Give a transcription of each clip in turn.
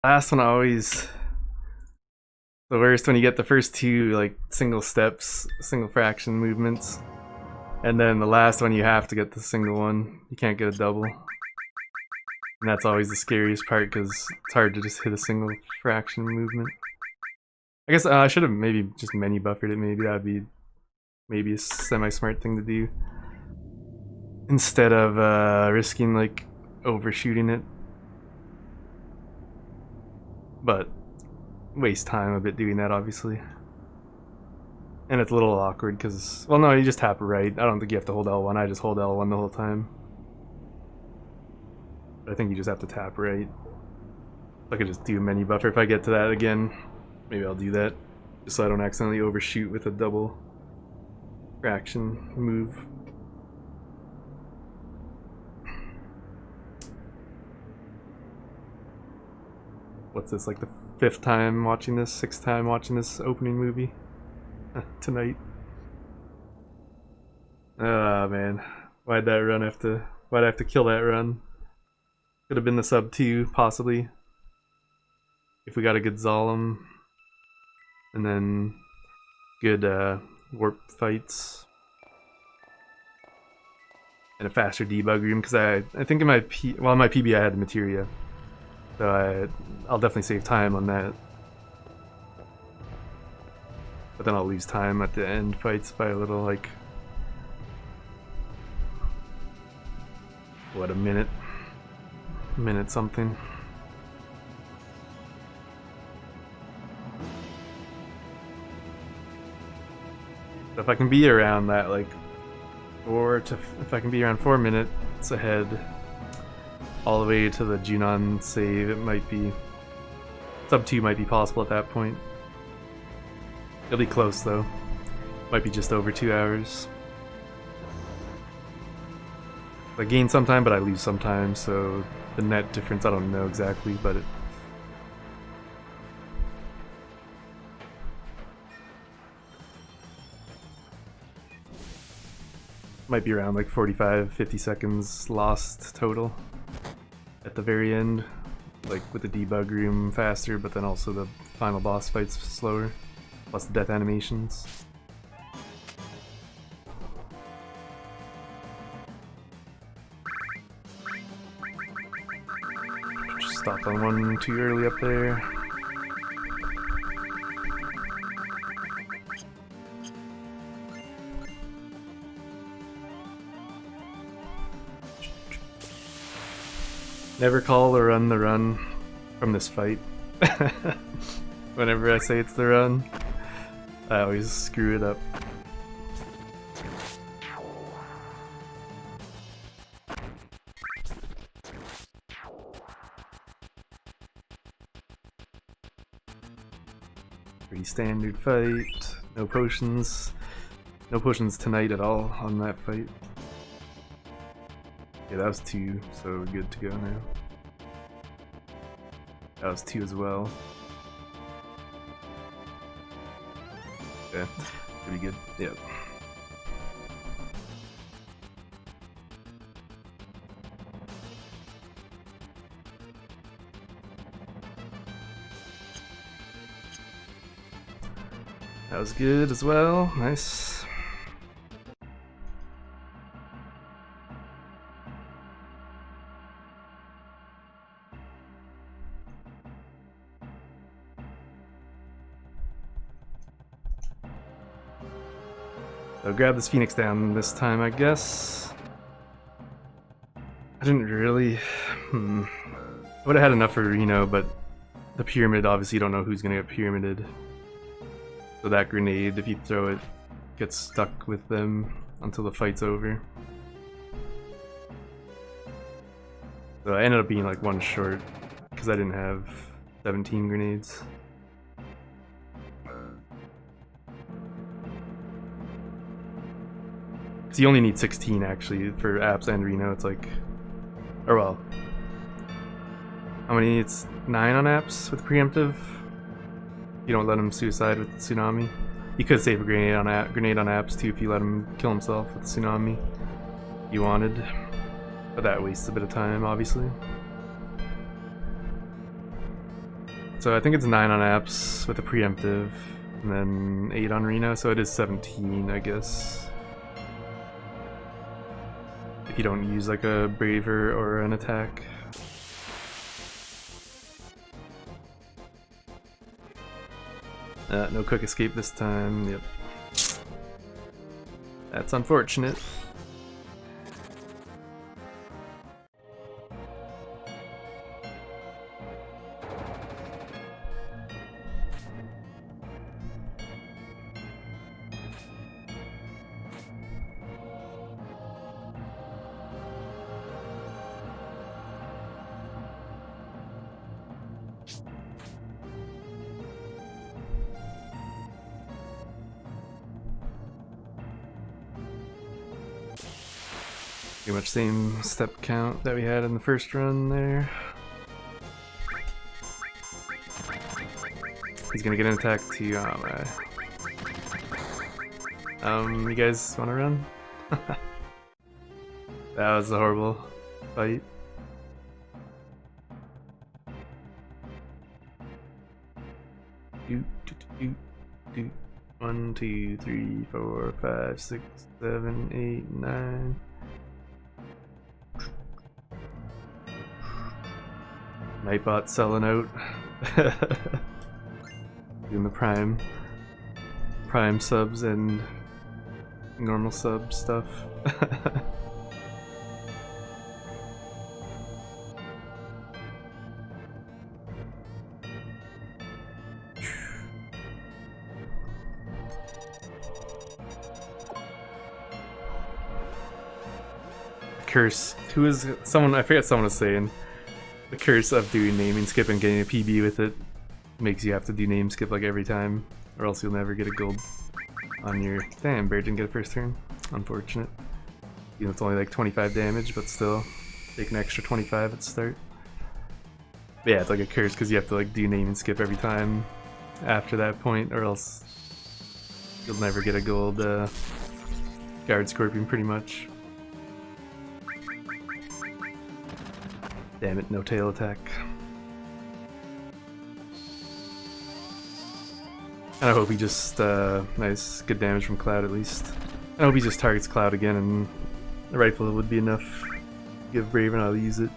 Last one always the worst when you get the first two like single steps, single fraction movements, and then the last one you have to get the single one. You can't get a double, and that's always the scariest part because it's hard to just hit a single fraction movement. I guess I should have maybe just menu buffered it. Maybe that'd be maybe a semi-smart thing to do instead of risking like overshooting it. But waste time a bit doing that, obviously. And it's a little awkward because, well, no, you just tap right. I don't think you have to hold L1. I just hold L1 the whole time. But I think you just have to tap right. I could just do a menu buffer if I get to that again. Maybe I'll do that just so I don't accidentally overshoot with a double fraction move. What's this, like the 5th time watching this, 6th time watching this opening movie tonight? Oh man, why'd I have to kill that run? Could have been the sub 2, possibly. If we got a good Zolom. And then good warp fights. And a faster debug room, because I think in my PB I had the materia. So I'll definitely save time on that. But then I'll lose time at the end fights by a little, like, what, a minute something. So if I can be around that, like, if I can be around 4 minutes ahead all the way to the Junon save, it might be sub 2 might be possible at that point. It'll be close though. Might be just over 2 hours. I gain some time, but I lose some time, so the net difference I don't know exactly, but it might be around like 45-50 seconds lost total at the very end, like with the debug room faster, but then also the final boss fights slower, plus the death animations. Just stopped on one too early up there. Never call the run from this fight. Whenever I say it's the run, I always screw it up. Pretty standard fight. No potions. No potions tonight at all on that fight. Yeah, that was 2, so we're good to go now. That was 2 as well. Yeah, pretty good. Yep. That was good as well. Nice. So grab this Phoenix down this time, I guess. I didn't really... I would have had enough for Reno, but the pyramid, obviously you don't know who's gonna get pyramided. So that grenade, if you throw it, gets stuck with them until the fight's over. So I ended up being like 1 short, because I didn't have 17 grenades. Because you only need 16 actually for apps and Reno. It's like, or well, how many? It's 9 on apps with preemptive. You don't let him suicide with the tsunami. You could save a grenade on apps too if you let him kill himself with the tsunami. You wanted, but that wastes a bit of time, obviously. So I think it's 9 on apps with a preemptive, and then 8 on Reno, so it is 17, I guess. If you don't use like a braver or an attack. No quick escape this time, yep. That's unfortunate. Pretty much same step count that we had in the first run there. He's gonna get an attack too. You guys wanna run? That was a horrible fight. Do. 1, 2, 3, 4, 5, 6, 7, 8, 9. Nightbot selling out. Doing the prime subs and normal sub stuff. Curse. Who is someone? I forget someone was saying. The curse of doing naming skip and getting a PB with it makes you have to do name skip like every time, or else you'll never get a gold on your. Damn, Bear didn't get a first turn. Unfortunate. You know, it's only like 25 damage, but still, take an extra 25 at the start. But yeah, it's like a curse because you have to like do name and skip every time after that point, or else you'll never get a gold guard scorpion pretty much. Damn it, no tail attack. And I hope he just, nice, good damage from Cloud at least. I hope he just targets Cloud again and the rifle would be enough. Give Brave and I'll use it.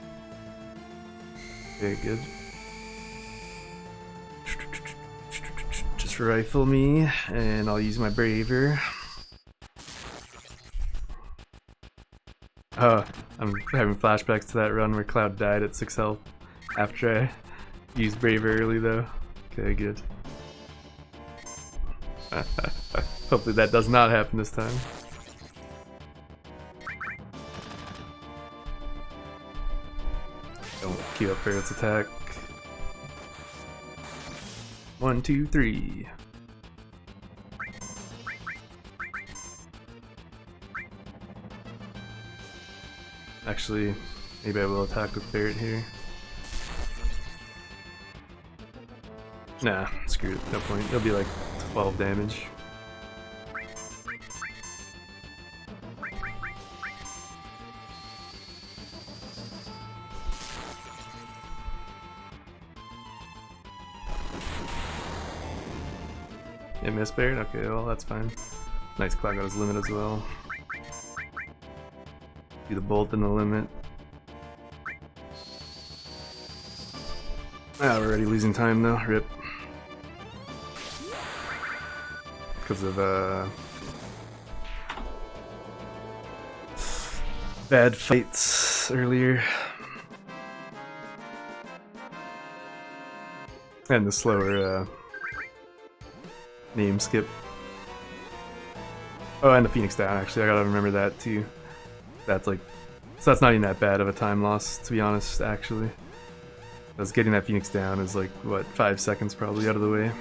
Very good. Just rifle me and I'll use my Braver. I'm having flashbacks to that run where Cloud died at 6 health after I used Brave early though. Okay, good. Hopefully that does not happen this time. Don't queue up Ferret's attack. 1, 2, 3. Actually, maybe I will attack with Ferret here. Nah, screw it, no point. It'll be like 12 damage. Yeah, miss Ferret? Okay, well that's fine. Nice, Cloud got his limit as well. Do the bolt in the limit. Ah, we're already losing time though, rip. Because of bad fights earlier. And the slower name skip. Oh, and the Phoenix down actually, I gotta remember that too. That's like, so that's not even that bad of a time loss, to be honest, actually. Because getting that Phoenix down is like, what, 5 seconds probably out of the way.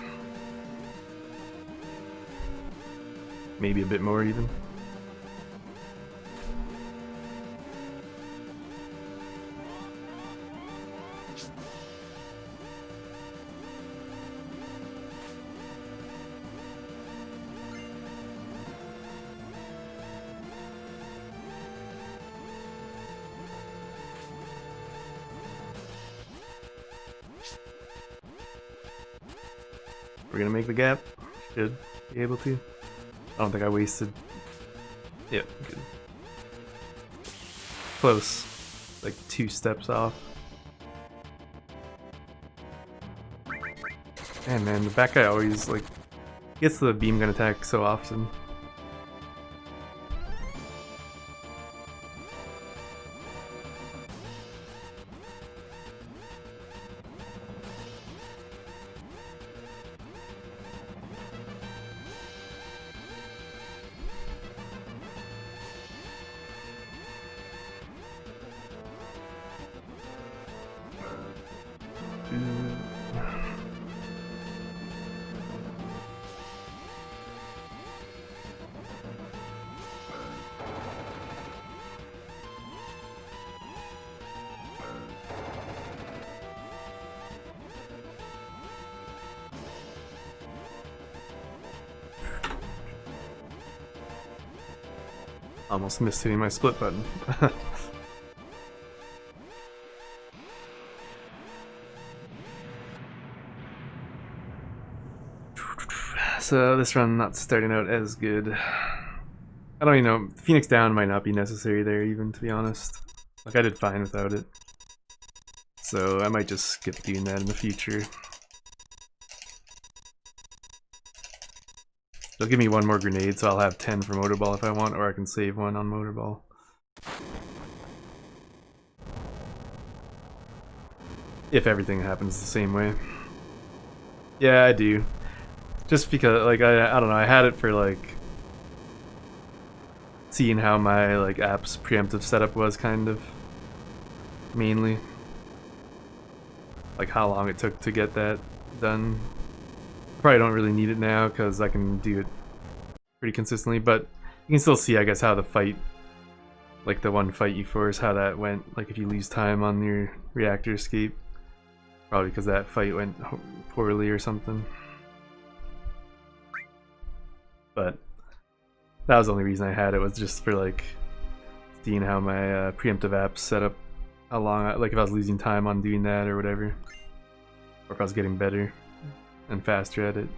Maybe a bit more even. We're gonna make the gap. Should be able to. I don't think I wasted. Yep, good. Close. Like 2 steps off. And man, the back guy always like gets the beam gun attack so often. Almost missed hitting my split button. So this run not starting out as good. I don't even know, Phoenix down might not be necessary there even, to be honest. Like I did fine without it. So I might just skip doing that in the future. They'll give me 1 more grenade, so I'll have 10 for Motorball if I want, or I can save 1 on Motorball. If everything happens the same way. Yeah, I do. Just because, like, I don't know, I had it for, like, seeing how my, like, app's preemptive setup was, kind of. Mainly. Like, how long it took to get that done. Probably don't really need it now because I can do it pretty consistently, but you can still see, I guess, how the fight, like the one fight you force, how that went. Like if you lose time on your reactor escape, probably because that fight went poorly or something. But that was the only reason I had it, was just for like seeing how my preemptive app's set up, how long, like if I was losing time on doing that or whatever, or if I was getting better and faster at it.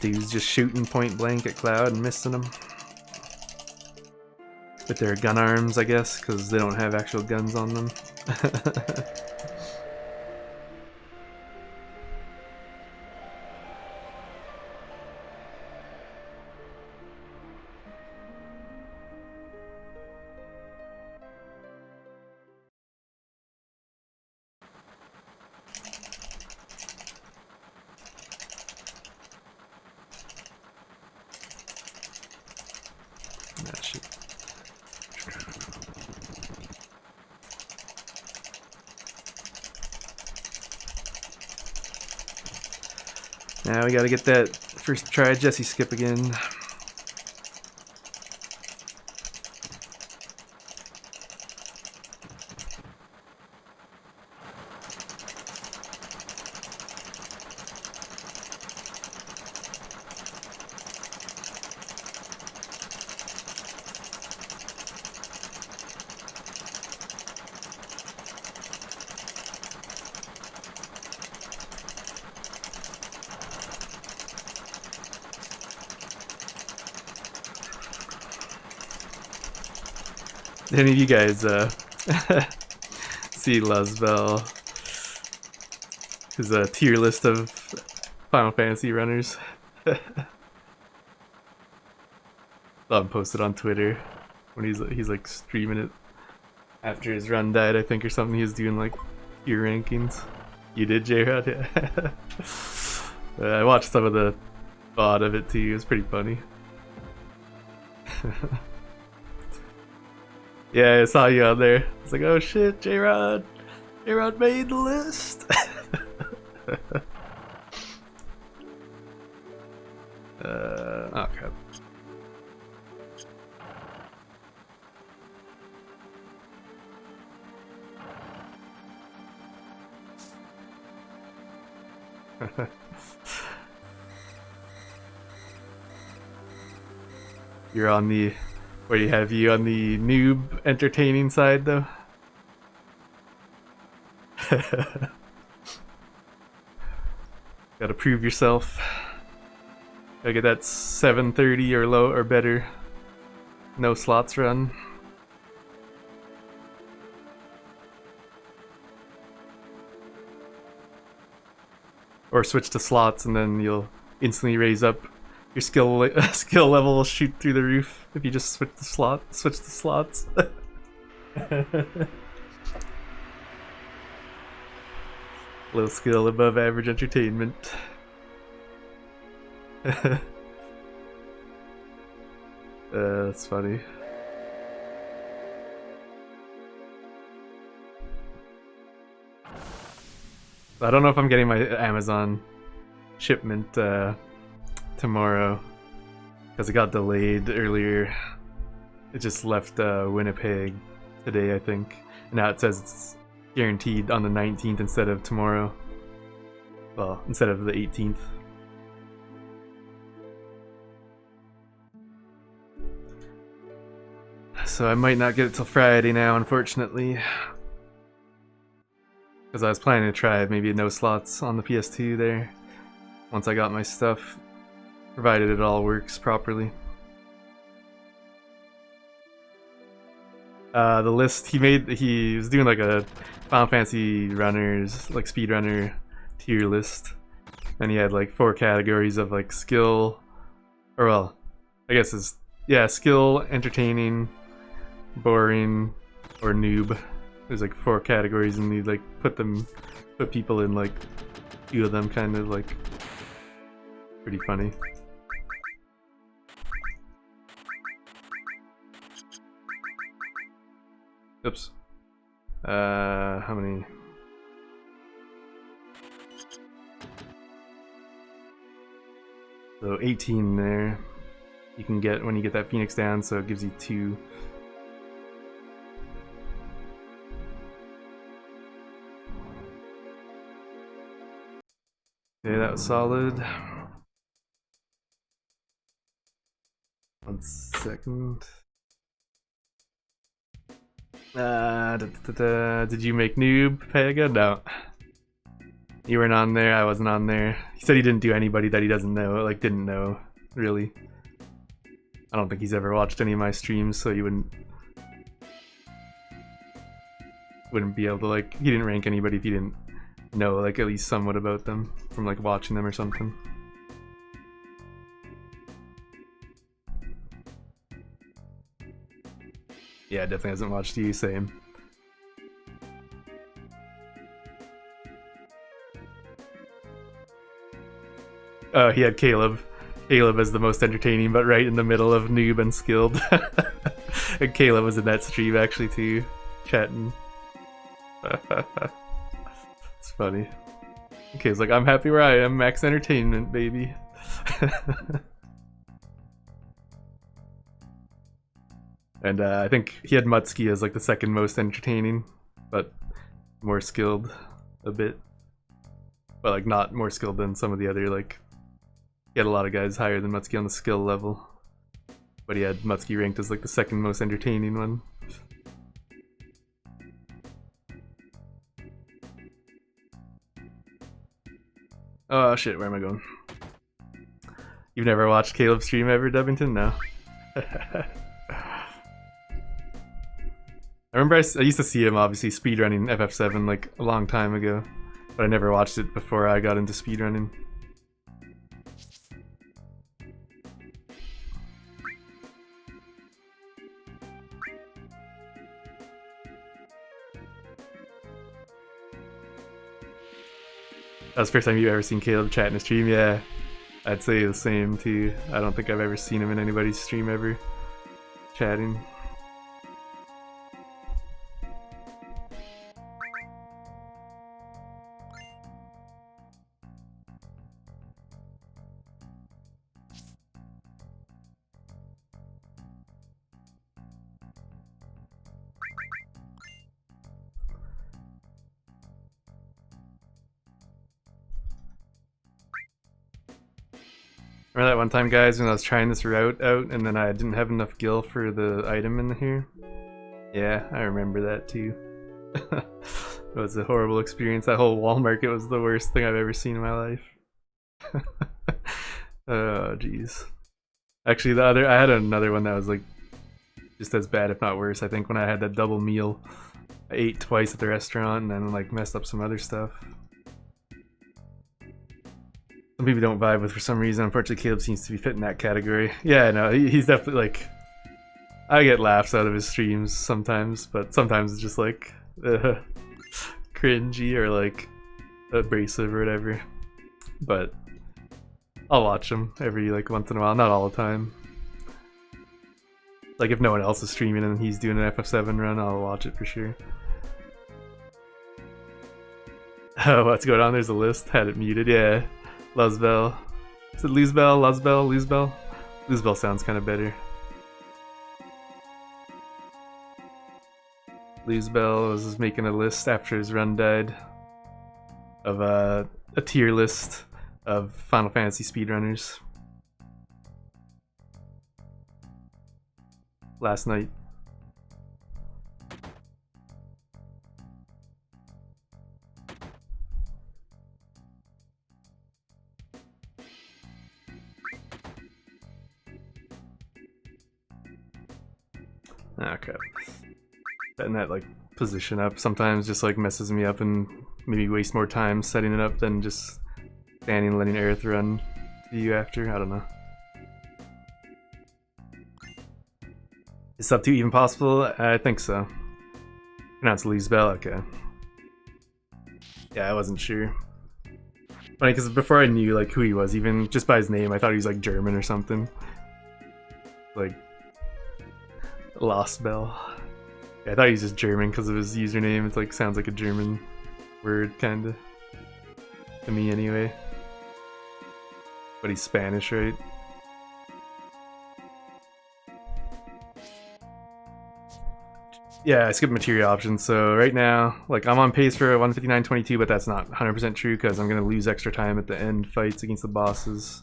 Dudes just shooting point blank at Cloud and missing them with their gun arms, I guess, because they don't have actual guns on them. Now we gotta get that first try Jessie Skip again. Any of you guys see Lasbel, his tier list of Final Fantasy runners? Saw him posted on Twitter when he's like streaming it after his run died, I think, or something. He was doing like tier rankings. You did, J-Rod? Yeah. I watched some of the VOD of it too. It was pretty funny. Yeah, I saw you out there. It's like, oh shit, J-Rod. J-Rod made the list. Oh crap. You're on the... Where do you have you on the noob entertaining side though? Gotta prove yourself. Gotta get that 730 or low or better. No slots run. Or switch to slots and then you'll instantly raise up your skill level will shoot through the roof if you just switch to slots. Low skill, above average entertainment. That's funny. I don't know if I'm getting my Amazon shipment tomorrow because it got delayed earlier. It just left Winnipeg today, I think. And now it says it's guaranteed on the 19th instead of tomorrow. Well, instead of the 18th. So I might not get it till Friday now, unfortunately. Because I was planning to try maybe no slots on the PS2 there. Once I got my stuff. Provided it all works properly. The list he was doing like a Final Fantasy runners, like speedrunner tier list. And he had like 4 categories of like skill, or well, I guess it's, yeah, skill, entertaining, boring, or noob. There's like 4 categories and you like put people in like 2 of them, kind of like pretty funny. Oops. How many? So 18 there. You can get when you get that Phoenix down, so it gives you 2. Okay, that was solid. 1 second. Did you make noob, Pega? No. You weren't on there, I wasn't on there. He said he didn't do anybody that he doesn't know, like didn't know, really. I don't think he's ever watched any of my streams, so you wouldn't be able to like, he didn't rank anybody if he didn't know like at least somewhat about them from like watching them or something. Yeah, definitely hasn't watched you, same. He had Caleb as the most entertaining, but right in the middle of noob and skilled. And Caleb was in that stream actually too, chatting. It's funny. Okay, it's like, I'm happy where I am, max entertainment, baby. And I think he had Mutski as like the second most entertaining, but more skilled a bit. But like not more skilled than some of the other, like, he had a lot of guys higher than Mutski on the skill level. But he had Mutski ranked as like the second most entertaining one. Oh shit, where am I going? You've never watched Caleb stream ever, Dubbington? No. I remember I used to see him obviously speedrunning FF7 like a long time ago, but I never watched it before I got into speedrunning. That was the first time you've ever seen Caleb chat in a stream? Yeah, I'd say the same too. I don't think I've ever seen him in anybody's stream ever chatting. Remember that one time, guys, when I was trying this route out and then I didn't have enough gil for the item in here? Yeah, I remember that too. It was a horrible experience. That whole wall market was the worst thing I've ever seen in my life. Oh, jeez. Actually, I had another one that was like just as bad, if not worse. I think when I had that double meal, I ate twice at the restaurant and then like messed up some other stuff. Some people don't vibe with for some reason. Unfortunately, Caleb seems to be fit in that category. Yeah, no, he's definitely like. I get laughs out of his streams sometimes, but sometimes it's just like cringy or like abrasive or whatever. But I'll watch him every like once in a while, not all the time. Like if no one else is streaming and he's doing an FF7 run, I'll watch it for sure. Oh, what's going on? There's a list. Had it muted. Yeah, Luzbel. Is it Luzbel? Luzbel? Luzbel? Luzbel sounds kind of better. Luzbel was making a list after his run died of a tier list of Final Fantasy speedrunners last night. Okay. Setting that like position up sometimes just like messes me up and maybe waste more time setting it up than just standing and letting Aerith run to you after. I don't know. Is sub 2 even possible? I think so. Pronounced Luzbel, okay. Yeah, I wasn't sure. Funny, because before I knew like who he was, even just by his name, I thought he was like German or something. Like Lost Bell. Yeah, I thought he was just German because of his username. It's like sounds like a German word, kinda. To me, anyway. But he's Spanish, right? Yeah, I skipped material options. So right now, like I'm on pace for 159.22, but that's not 100% true because I'm gonna lose extra time at the end fights against the bosses.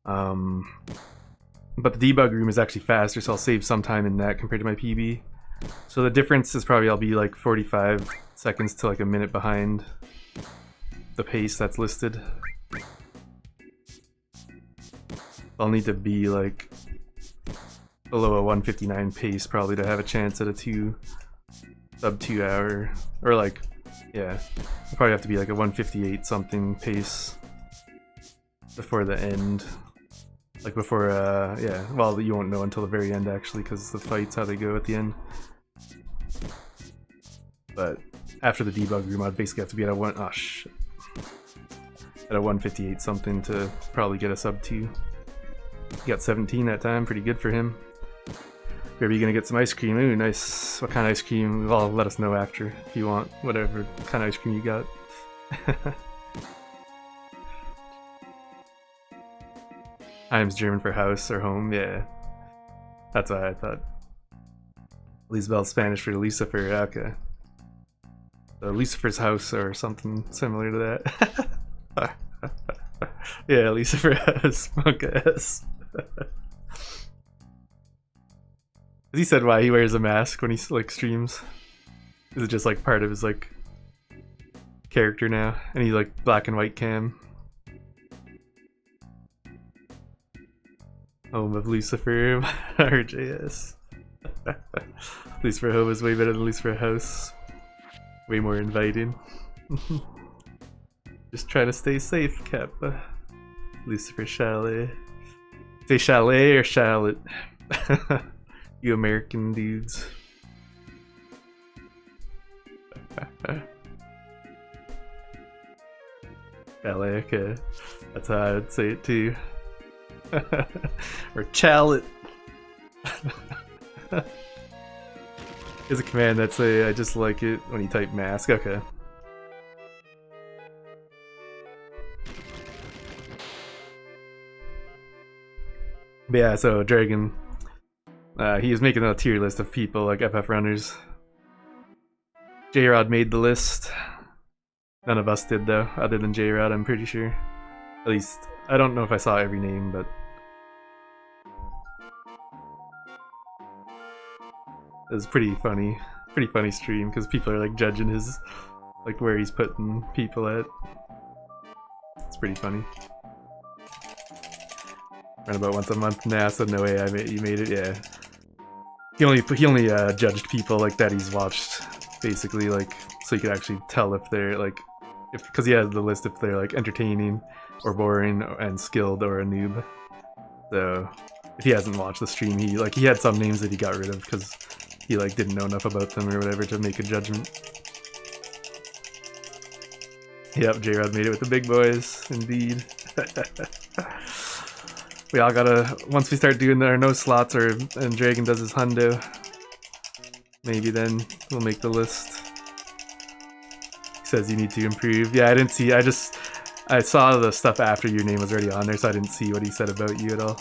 But the debug room is actually faster, so I'll save some time in that compared to my PB. So the difference is probably I'll be like 45 seconds to like a minute behind the pace that's listed. I'll need to be like below a 159 pace probably to have a chance at a sub 2 hour, or like, yeah, I'll probably have to be like a 158 something pace before the end. Like before, yeah, well, you won't know until the very end actually, because the fights, how they go at the end. But after the debug room, I'd basically have to be at a at a 158 something to probably get a sub 2. He got 17 that time, pretty good for him. Are you gonna get some ice cream? Ooh, nice. What kind of ice cream? Well, let us know after if you want whatever kind of ice cream you got. Heim's German for house or home, yeah. That's what I thought. Luzbel's Spanish for Lucifer, okay. So Lucifer's house or something similar to that. Yeah, Lucifer house, Monk S. He said why he wears a mask when he like streams. Is it just like part of his like character now? And he's like black and white cam. Home of Lucifer, RJS. Lucifer Home is way better than Lucifer House. Way more inviting. Just trying to stay safe, Kappa. Lucifer Chalet. Say chalet or chalet? You American dudes. Chalet, okay. That's how I would say it too. Or chalet. There's a command that say I just like it when you type mask. Okay. But yeah, so Dragon, he was making a tier list of people like FF runners. J-Rod made the list. None of us did though, other than J-Rod, I'm pretty sure. At least, I don't know if I saw every name, but it was pretty funny stream because people are like judging his, like where he's putting people at. It's pretty funny. Run about once a month now, so no way you made it. Yeah, he only judged people like that he's watched, basically, like so you could actually tell if they're like, because he has the list if they're like entertaining or boring and skilled or a noob. So if he hasn't watched the stream, he had some names that he got rid of because he like didn't know enough about them or whatever to make a judgment. Yep, J-Rod made it with the big boys, indeed. We all gotta, once we start doing our no slots and Dragon does his hundo, maybe then we'll make the list. He says you need to improve. Yeah, I didn't see, I saw the stuff after your name was already on there, so I didn't see what he said about you at all.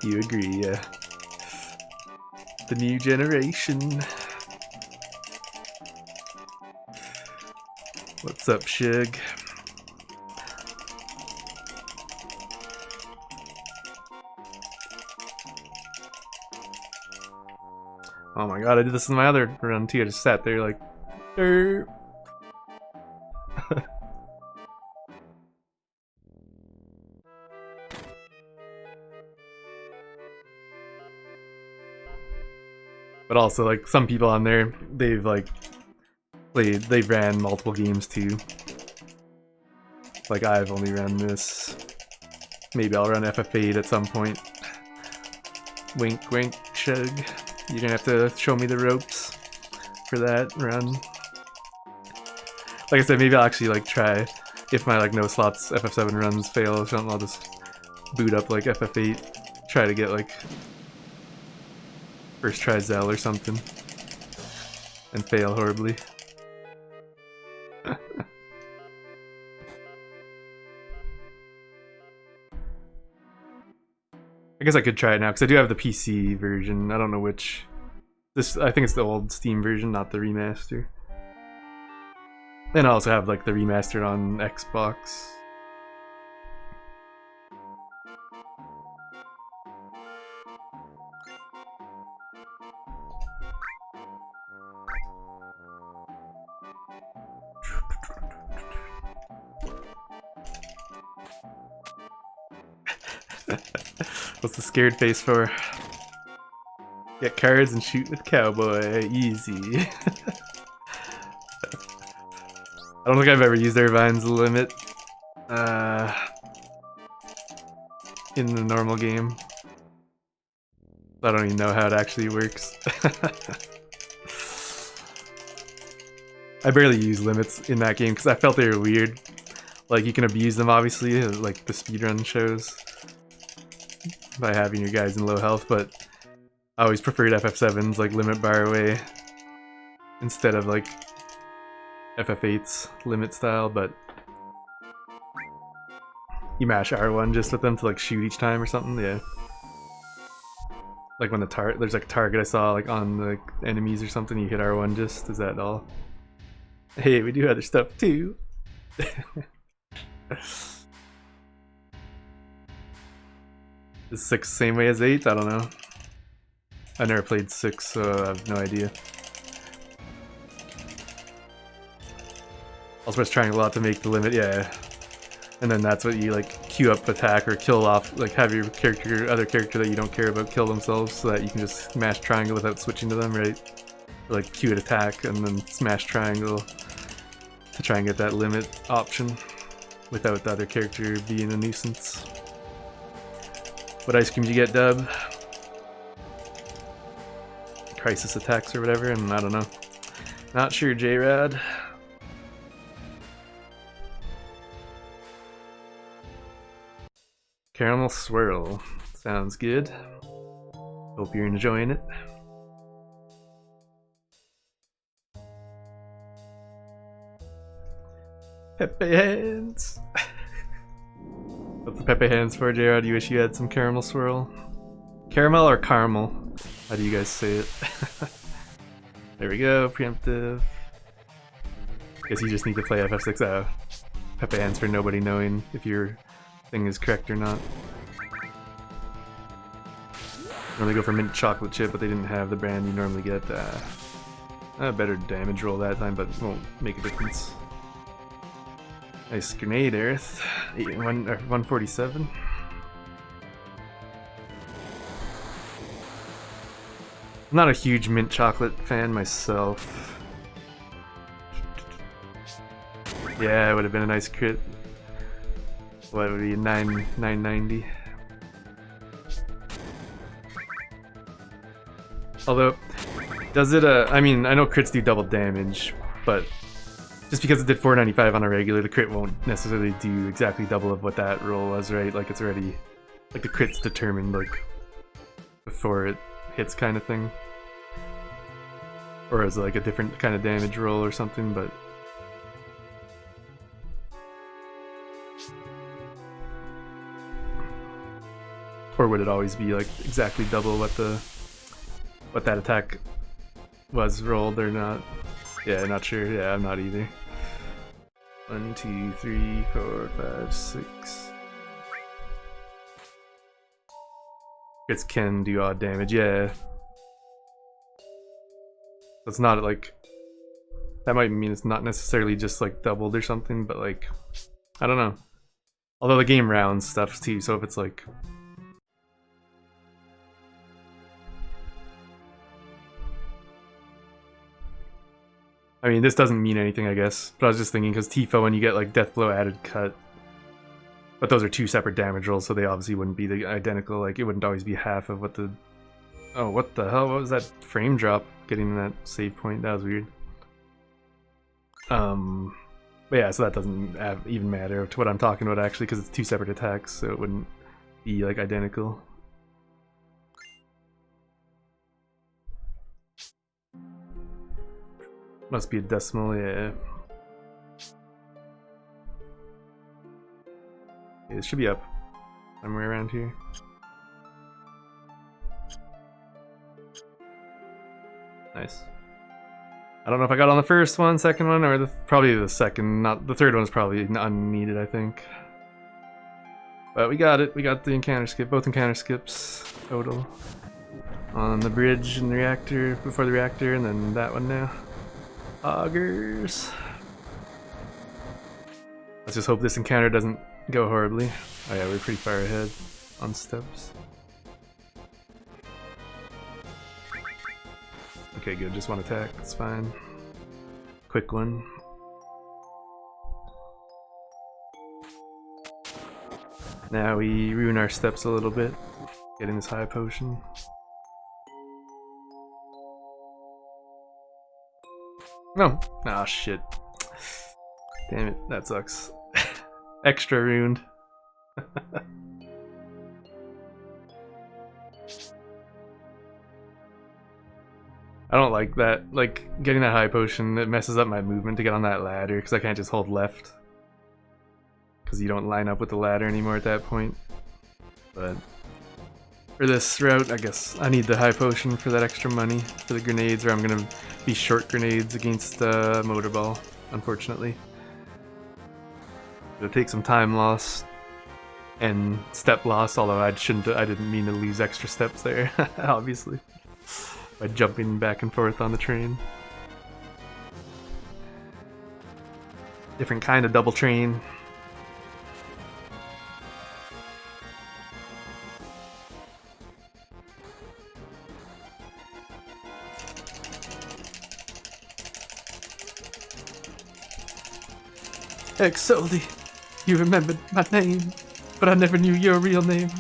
You agree, yeah. The new generation. What's up, Shug? Oh my god, I did this in my other run too. I just sat there like, derp. But also, like, some people on there, they've like they've ran multiple games too. Like, I've only ran this. Maybe I'll run FF8 at some point. Wink, wink, Shug. You're gonna have to show me the ropes for that run. Like I said, maybe I'll actually like try, if my like no slots FF7 runs fail or something, I'll just boot up like FF8, try to get like first try Zell or something, and fail horribly. I guess I could try it now because I do have the PC version. I don't know which. I think it's the old Steam version, not the remaster. And I also have like the remaster on Xbox. What's the scared face for? Get cards and shoot with cowboy. Easy. I don't think I've ever used Irvine's limit in the normal game. I don't even know how it actually works. I barely use limits in that game because I felt they were weird. Like, you can abuse them, obviously, like the speedrun shows, by having your guys in low health, but I always preferred FF7's like limit bar away instead of like FF8's limit style. But you mash R1 just with them to like shoot each time or something, yeah. Like when there's like a target I saw like on the enemies or something, you hit R1 just, is that all? Hey, we do other stuff too. Is 6 the same way as 8? I don't know. I never played 6, so I have no idea. I'll press triangle out to make the limit, yeah. And then that's what you like queue up attack or kill off, like have your other character that you don't care about kill themselves so that you can just smash triangle without switching to them, right? Or like queue an attack and then smash triangle to try and get that limit option without the other character being a nuisance. What ice cream did you get, Dub? Crisis attacks or whatever, and I don't know. Not sure, J-Rad. Caramel swirl. Sounds good. Hope you're enjoying it. Pepe hands! What's the Pepe hands for, J-Rod? You wish you had some caramel swirl? Caramel or caramel? How do you guys say it? There we go, preemptive. Guess you just need to play FF6 Pepe hands for nobody knowing if your thing is correct or not. Normally go for mint chocolate chip, but they didn't have the brand you normally get. A better damage roll that time, but it won't make a difference. Nice grenade, Earth. 147. I'm not a huge mint chocolate fan myself. Yeah, it would have been a nice crit. What would it be, 990? Although, does it, I mean, I know crits do double damage, but just because it did 495 on a regular, the crit won't necessarily do exactly double of what that roll was, right? Like, it's already, like, the crit's determined, like, before it hits kind of thing. Or is it like a different kind of damage roll or something, but... Or would it always be, like, exactly double what that attack was rolled or not? Yeah, not sure. Yeah, I'm not either. 1, 2, 3, 4, 5, 6. Crits can do odd damage, yeah. It's not like... That might mean it's not necessarily just like doubled or something, but like... I don't know. Although the game rounds stuff too, so if it's like... I mean, this doesn't mean anything, I guess. But I was just thinking, because Tifo, when you get like Death Blow added cut... But those are two separate damage rolls, so they obviously wouldn't be the identical. Like, it wouldn't always be half of what the... Oh, what the hell? What was that frame drop? Getting that save point? That was weird. But yeah, so that doesn't even matter to what I'm talking about, actually, because it's two separate attacks, so it wouldn't be, like, identical. Must be a decimal, yeah. Okay, this should be up somewhere around here. Nice. I don't know if I got on the first one, second one, or probably the second. Not the third one's probably unneeded, I think. But we got it. We got the encounter skip, both encounter skips total. On the bridge and the reactor, before the reactor, and then that one now. Augers. Let's just hope this encounter doesn't go horribly. Oh yeah, we're pretty far ahead on steps. Okay, good. Just one attack. That's fine. Quick one. Now we ruin our steps a little bit. Getting this high potion. No. Ah, shit. Damn it. That sucks. Extra ruined. I don't like that. Like, getting that high potion, it messes up my movement to get on that ladder, because I can't just hold left. Because you don't line up with the ladder anymore at that point. But for this route, I guess I need the high potion for that extra money for the grenades, or I'm going to be short grenades against Motorball, unfortunately. It'll take some time loss and step loss, although I didn't mean to lose extra steps there, obviously. By jumping back and forth on the train. Different kind of double train. Exoldi, you remembered my name, but I never knew your real name.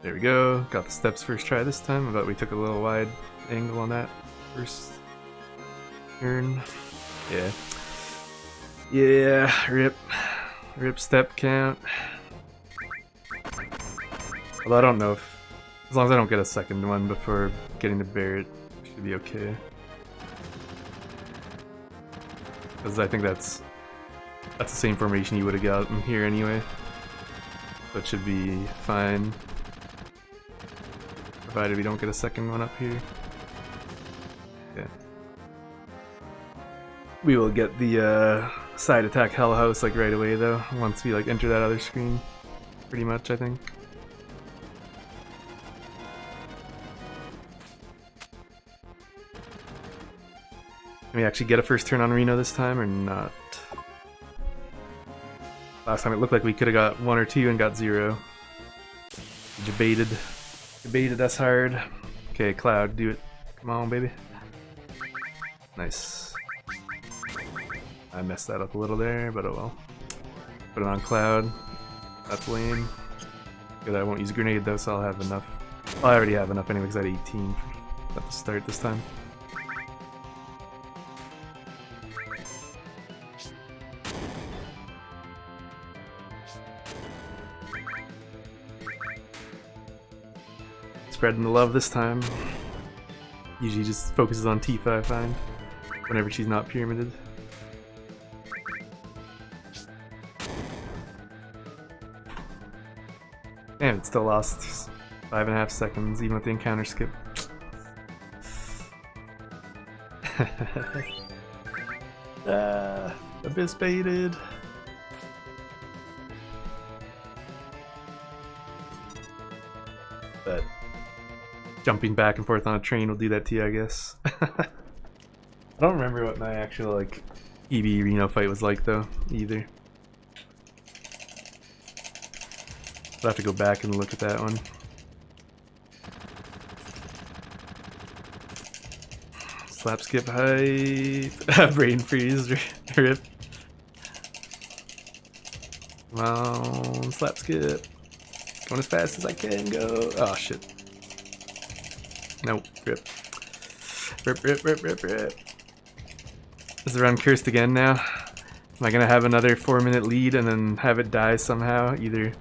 There we go, got the steps first try this time, but we took a little wide angle on that first turn. Yeah. Yeah, rip. Rip step count. Although I don't know if, as long as I don't get a second one before getting to Barrett, it should be okay. Because I think that's That's the same formation you would have got in here anyway. So it should be fine. Provided we don't get a second one up here. Yeah. We will get the side attack Hell House like right away though, once we like enter that other screen. Pretty much, I think. Can we actually get a first turn on Reno this time or not? Last time it looked like we could have got 1 or 2 and got 0. Debated us hard. Okay, Cloud, do it. Come on, baby. Nice. I messed that up a little there, but oh well. Put it on Cloud. That's lame. Good, I won't use a grenade though, so I'll have enough. Well, I already have enough anyway, because I had 18 at the start this time. Spreading the love this time. Usually just focuses on Tifa, I find, whenever she's not pyramided. Damn, it still lost 5.5 seconds, even with the encounter skip. Abyss baited. But jumping back and forth on a train will do that to you, I guess. I don't remember what my actual like EB Reno fight was like though, either. I'll have to go back and look at that one. Slap skip hype. Brain freeze. Rip. Come on, slap skip. Going as fast as I can go. Oh shit. Nope. Rip. Rip. Is the run cursed again now? Am I gonna have another 4-minute lead and then have it die somehow? Either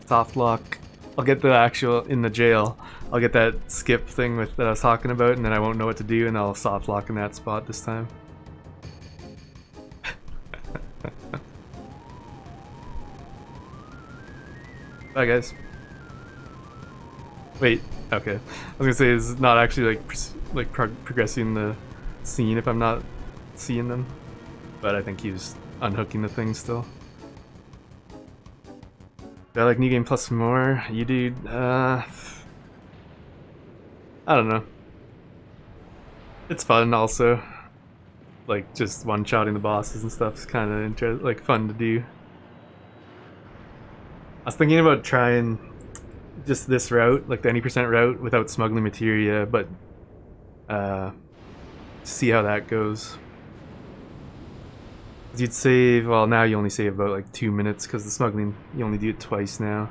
soft lock. I'll get the actual in the jail. I'll get that skip thing with that I was talking about, and then I won't know what to do, and I'll soft lock in that spot this time. Bye, guys. Wait. Okay. I was gonna say it's not actually like progressing the scene if I'm not seeing them, but I think he was unhooking the thing still. Do I like New Game Plus more? You do. I don't know. It's fun also. Like just one-shotting the bosses and stuff is kind of like fun to do. I was thinking about trying just this route, like the 90% route, without smuggling materia, but see how that goes. You'd save, well now you only save about like 2 minutes because the smuggling, you only do it twice now.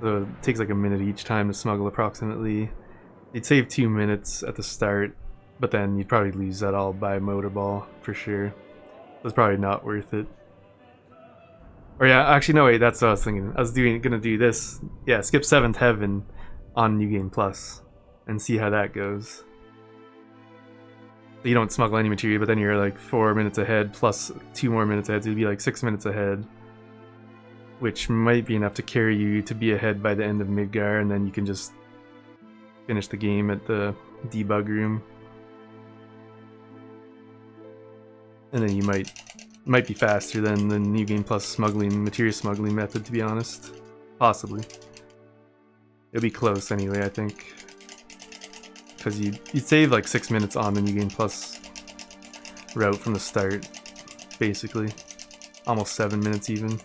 So it takes like a minute each time to smuggle approximately. You'd save 2 minutes at the start, but then you'd probably lose that all by motorball for sure. It's probably not worth it. Or yeah, actually no wait, that's what I was thinking. I was gonna do this. Yeah, skip 7th Heaven on New Game Plus and see how that goes. You don't smuggle any material, but then you're like 4 minutes ahead plus 2 more minutes ahead, so you'd be like 6 minutes ahead, which might be enough to carry you to be ahead by the end of Midgar, and then you can just finish the game at the debug room. And then you might be faster than the New Game Plus smuggling, material smuggling method, to be honest. Possibly. It'll be close anyway, I think. Because you'd save like 6 minutes on the New Game Plus route from the start, basically. Almost 7 minutes even.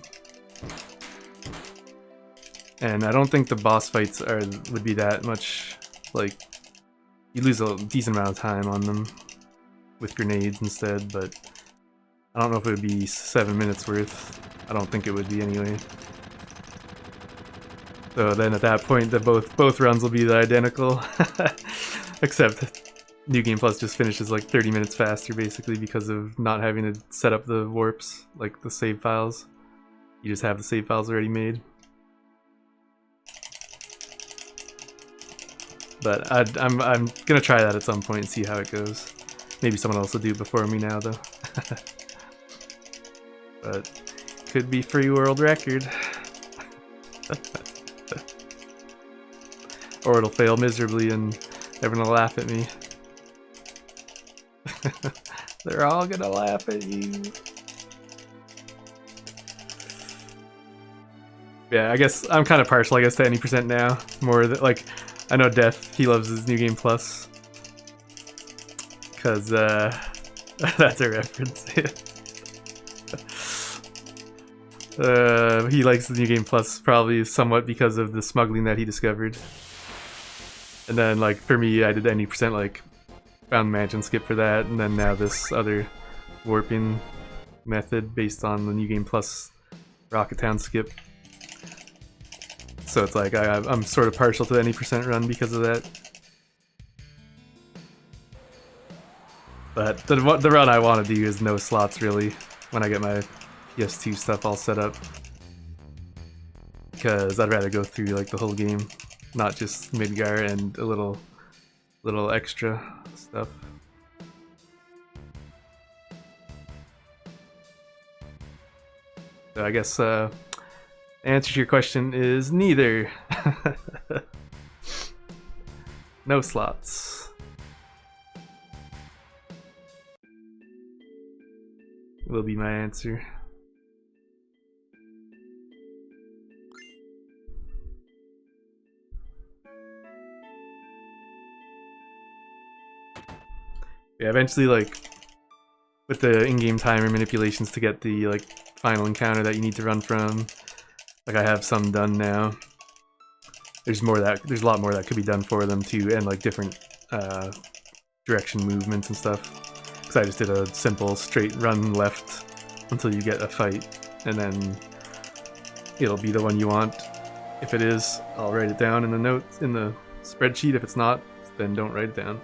And I don't think the boss fights would be that much, like, you lose a decent amount of time on them with grenades instead, but I don't know if it would be 7 minutes worth. I don't think it would be anyway. So then at that point, both runs will be identical. Except New Game Plus just finishes like 30 minutes faster basically because of not having to set up the warps, like the save files. You just have the save files already made. But I'm gonna try that at some point and see how it goes. Maybe someone else will do it before me now though. But Could be free world record. Or it'll fail miserably and everyone will laugh at me. They're all gonna laugh at you. Yeah, I guess I'm kind of partial, I guess, to any percent now. More that, like, I know Death, he loves his New Game Plus. Because, that's a reference. He likes the New Game Plus probably somewhat because of the smuggling that he discovered. And then, like, for me, I did any percent, like, found Mansion Skip for that, and then now this other warping method based on the New Game Plus Rocket Town Skip. So it's like, I'm sort of partial to the any percent run because of that. But the run I want to do is no slots, really, when I get my PS2 stuff all set up. Because I'd rather go through, like, the whole game, not just Midgar and a little extra stuff. So I guess answer to your question is neither. No slots. Will be my answer. Yeah, eventually, like, with the in-game timer manipulations to get the, like, final encounter that you need to run from, like, I have some done now. There's a lot more that could be done for them too, and like different direction movements and stuff. Because I just did a simple straight run left until you get a fight, and then it'll be the one you want. If it is, I'll write it down in the notes in the spreadsheet. If it's not, then don't write it down.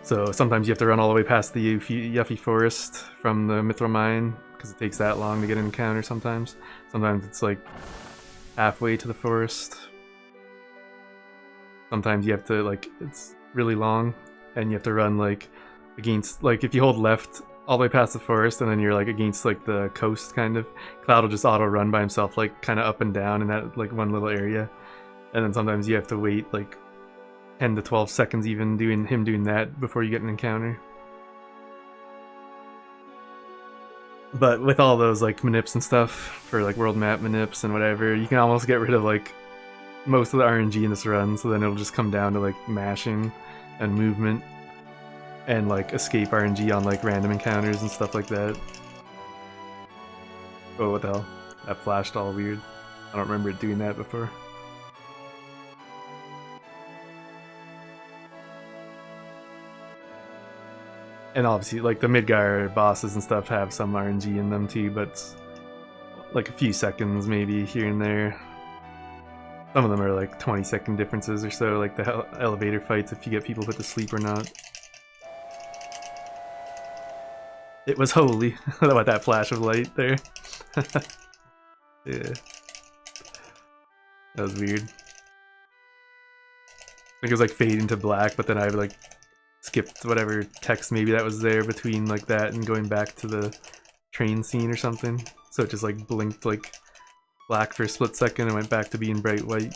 So sometimes you have to run all the way past the Yuffie Forest from the Mithril Mine, because it takes that long to get an encounter sometimes. Sometimes it's like halfway to the forest. Sometimes you have to, like, it's really long, and you have to run, like, against, like, if you hold left all the way past the forest, and then you're, like, against, like, the coast, kind of, Cloud will just auto-run by himself, like, kind of up and down in that, like, one little area. And then sometimes you have to wait, like, 10 to 12 seconds even doing that before you get an encounter. But with all those, like, manips and stuff for, like, world map manips and whatever, you can almost get rid of, like, most of the RNG in this run, so then it'll just come down to, like, mashing and movement and, like, escape RNG on, like, random encounters and stuff like that. Oh, what the hell? That flashed all weird. I don't remember it doing that before. And obviously, like, the Midgar bosses and stuff have some RNG in them too, but like a few seconds maybe here and there. Some of them are like 20-second differences or so, like the elevator fights, if you get people put to sleep or not. It was holy. How about that flash of light there? Yeah. That was weird. I think it was like fading to black, but then I like skipped whatever text maybe that was there between like that and going back to the train scene or something. So it just like blinked like black for a split second and went back to being bright white.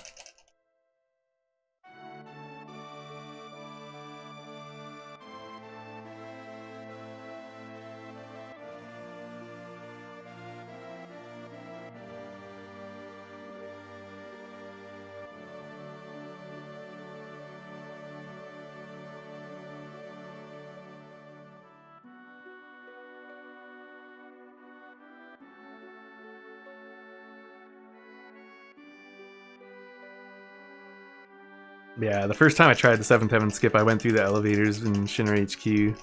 Yeah, the first time I tried the 7-7 skip, I went through the elevators in Shinra HQ,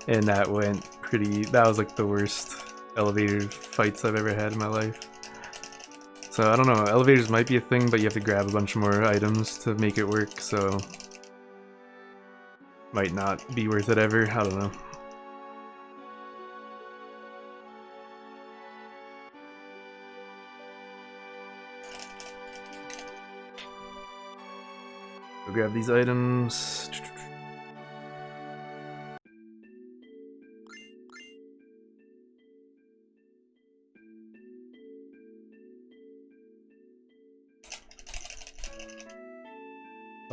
and that went pretty... that was like the worst elevator fights I've ever had in my life. So I don't know, elevators might be a thing, but you have to grab a bunch more items to make it work, so... might not be worth it ever, I don't know. Go grab these items.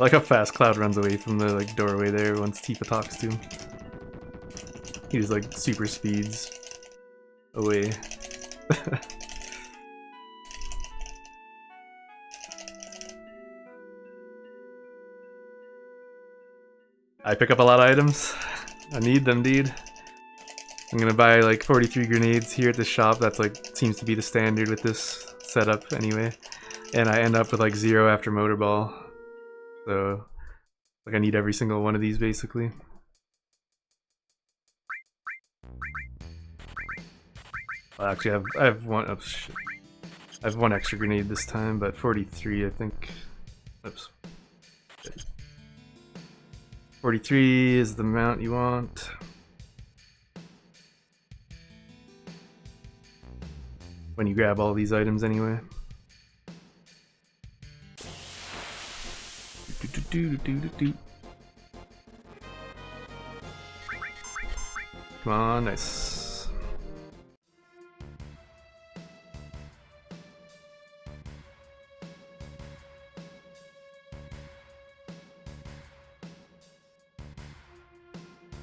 I like how fast Cloud runs away from the like doorway there once Tifa talks to him. He just like super speeds away. I pick up a lot of items. I need them, dude. I'm gonna buy like 43 grenades here at the shop. That's like seems to be the standard with this setup anyway. And I end up with like 0 after Motorball. So like I need every single one of these basically. Well, actually I have one. Oh, shit. I have one extra grenade this time, but 43 I think. Oops. 43 is the amount you want. When you grab all these items anyway. Come on, nice.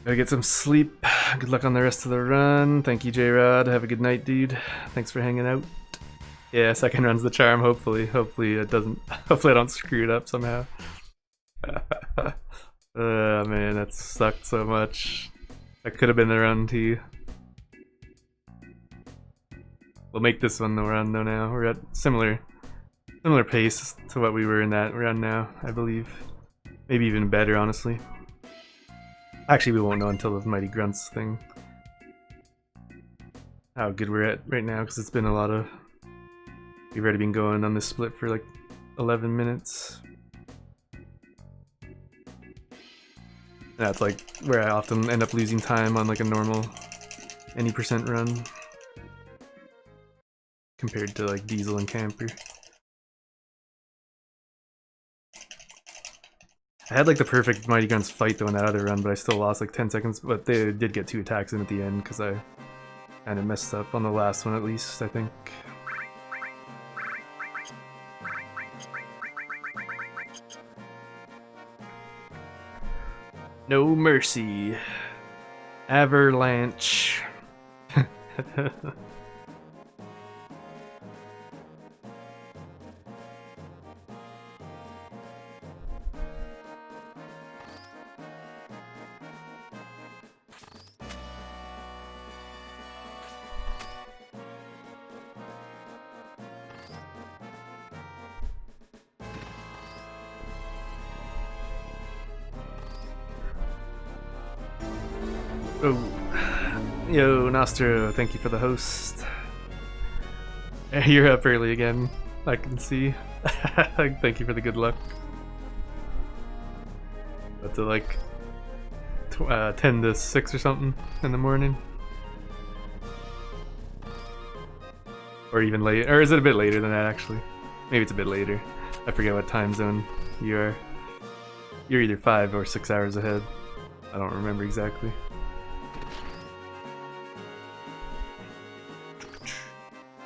Gotta get some sleep. Good luck on the rest of the run. Thank you, J-Rod. Have a good night, dude. Thanks for hanging out. Yeah, second run's the charm, hopefully. Hopefully it doesn't... Hopefully I don't screw it up somehow. Oh man, that sucked so much. That could have been the run too. We'll make this one the run though now. We're at similar pace to what we were in that run now, I believe. Maybe even better, honestly. Actually, we won't know until the Mighty Grunts thing. How good we're at right now, because it's been a lot of... We've already been going on this split for like 11 minutes. That's like where I often end up losing time on like a normal any percent run. Compared to like Diesel and Camper. I had like the perfect Mighty Grunts fight though in that other run, but I still lost like 10 seconds, but they did get 2 attacks in at the end because I kind of messed up on the last one at least, I think. No mercy. Avalanche. Oh, yo, Nostro, thank you for the host. You're up early again, I can see. Thank you for the good luck. That's like 10 to 6 or something in the morning. Or even late, or is it a bit later than that actually? Maybe it's a bit later. I forget what time zone you are. You're either 5 or 6 hours ahead. I don't remember exactly.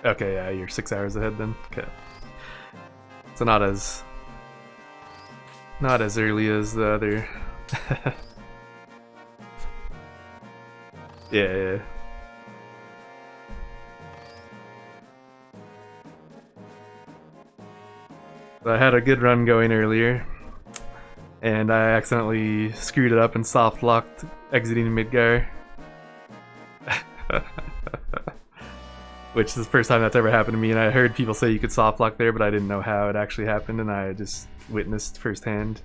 Okay, yeah, you're 6 hours ahead then. Okay. So not as early as the other. Yeah. So I had a good run going earlier, and I accidentally screwed it up and soft locked exiting Midgar. Which is the first time that's ever happened to me, and I heard people say you could soft lock there, but I didn't know how it actually happened, and I just witnessed firsthand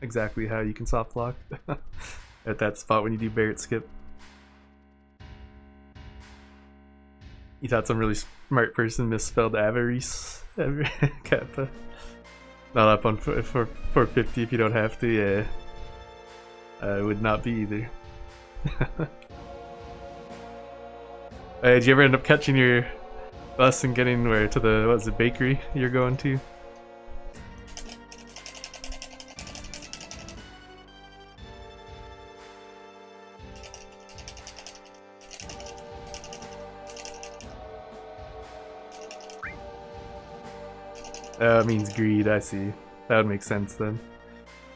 exactly how you can soft lock at that spot when you do Barrett skip. You thought some really smart person misspelled Avarice. Kappa. Not up on 450 if you don't have to, yeah. I would not be either. Did you ever end up catching your bus and getting where to the, what was it, bakery you're going to? It means greed, I see. That would make sense then.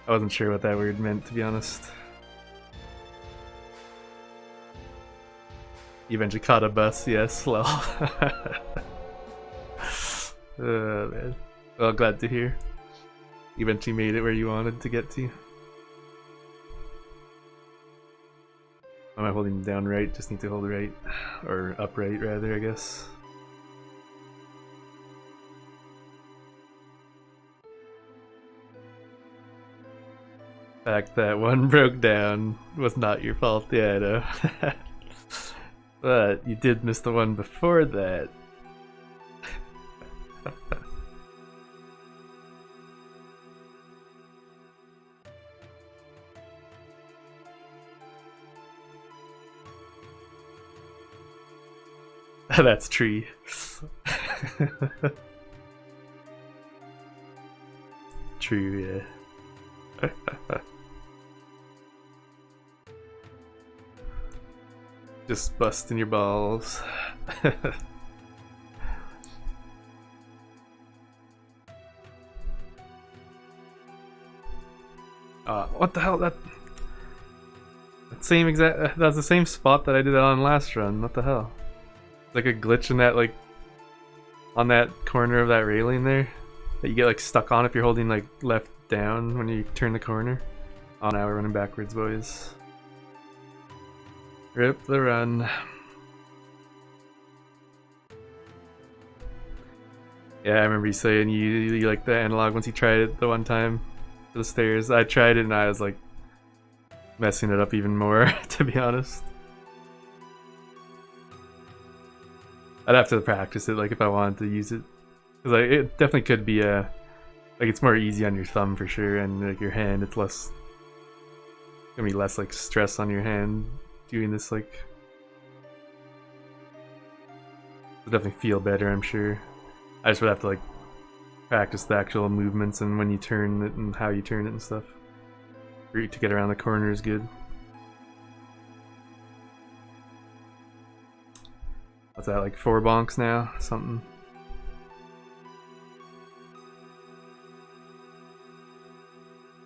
I wasn't sure what that word meant, to be honest. You eventually caught a bus, yes, lol. Oh, man. Well, glad to hear. You eventually made it where you wanted to get to. Am I holding down right? Just need to hold right. Or upright, rather, I guess. The fact that one broke down was not your fault, yeah, I know. But you did miss the one before that. That's tree. True, yeah. Just busting your balls. What the hell? That same exact. That's the same spot that I did on last run. What the hell? Like a glitch in that, like, on that corner of that railing there that you get like stuck on if you're holding like left down when you turn the corner. Oh, now we're running backwards, boys. Rip the run. Yeah, I remember you saying you like the analog once you tried it the one time for the stairs. I tried it and I was like messing it up even more, to be honest. I'd have to practice it, like, if I wanted to use it, because like it definitely could be like it's more easy on your thumb for sure, and like your hand, it's gonna be less like stress on your hand doing this. Like, it'll definitely feel better, I'm sure. I just would have to like practice the actual movements and when you turn it and how you turn it and stuff. To get around the corner is good. What's that, like 4 bonks now? Something.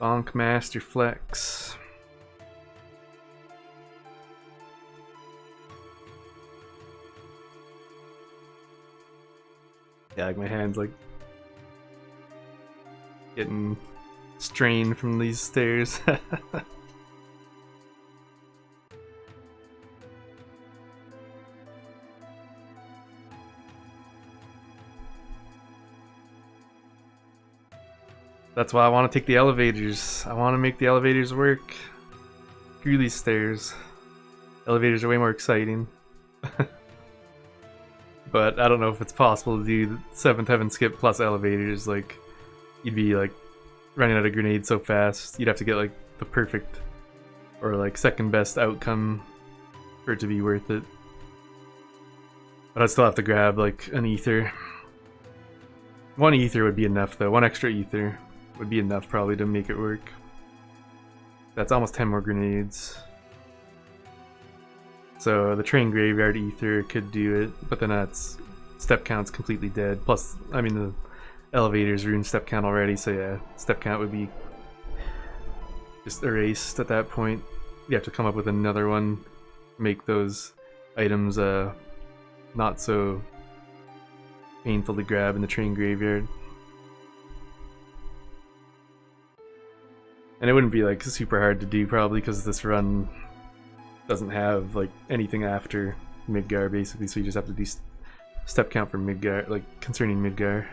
Bonk Master Flex. Yeah, like my hands like getting strained from these stairs. That's why I want to take the elevators. I want to make the elevators work through these stairs. Elevators are way more exciting. But I don't know if it's possible to do 7th Heaven Skip plus elevators. Like, you'd be like running out of grenades so fast. You'd have to get like the perfect or like second best outcome for it to be worth it. But I'd still have to grab like an ether. 1 ether would be enough though. 1 extra ether would be enough probably to make it work. That's almost 10 more grenades. So the train graveyard ether could do it, but then that's step count's completely dead. Plus, I mean, the elevators ruined step count already, so yeah, step count would be just erased at that point. You have to come up with another one, make those items not so painful to grab in the train graveyard. And it wouldn't be like super hard to do probably because this run doesn't have like anything after Midgar basically, so you just have to do step count for Midgar, like concerning Midgar.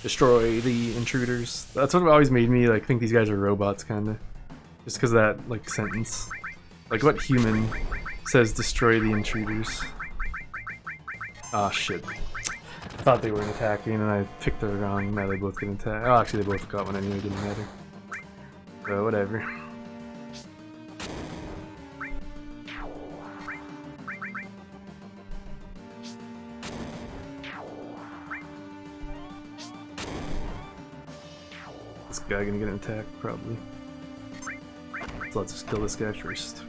Destroy the intruders. That's what always made me like think these guys are robots, kinda. Just because of that like sentence. Like, what human says destroy the intruders? Ah, shit. I thought they weren't attacking and I picked the wrong. Now they both get attacked. Oh, actually they both got one anyway, didn't matter. So, whatever. This guy gonna get an attack, probably. So let's just kill this guy first.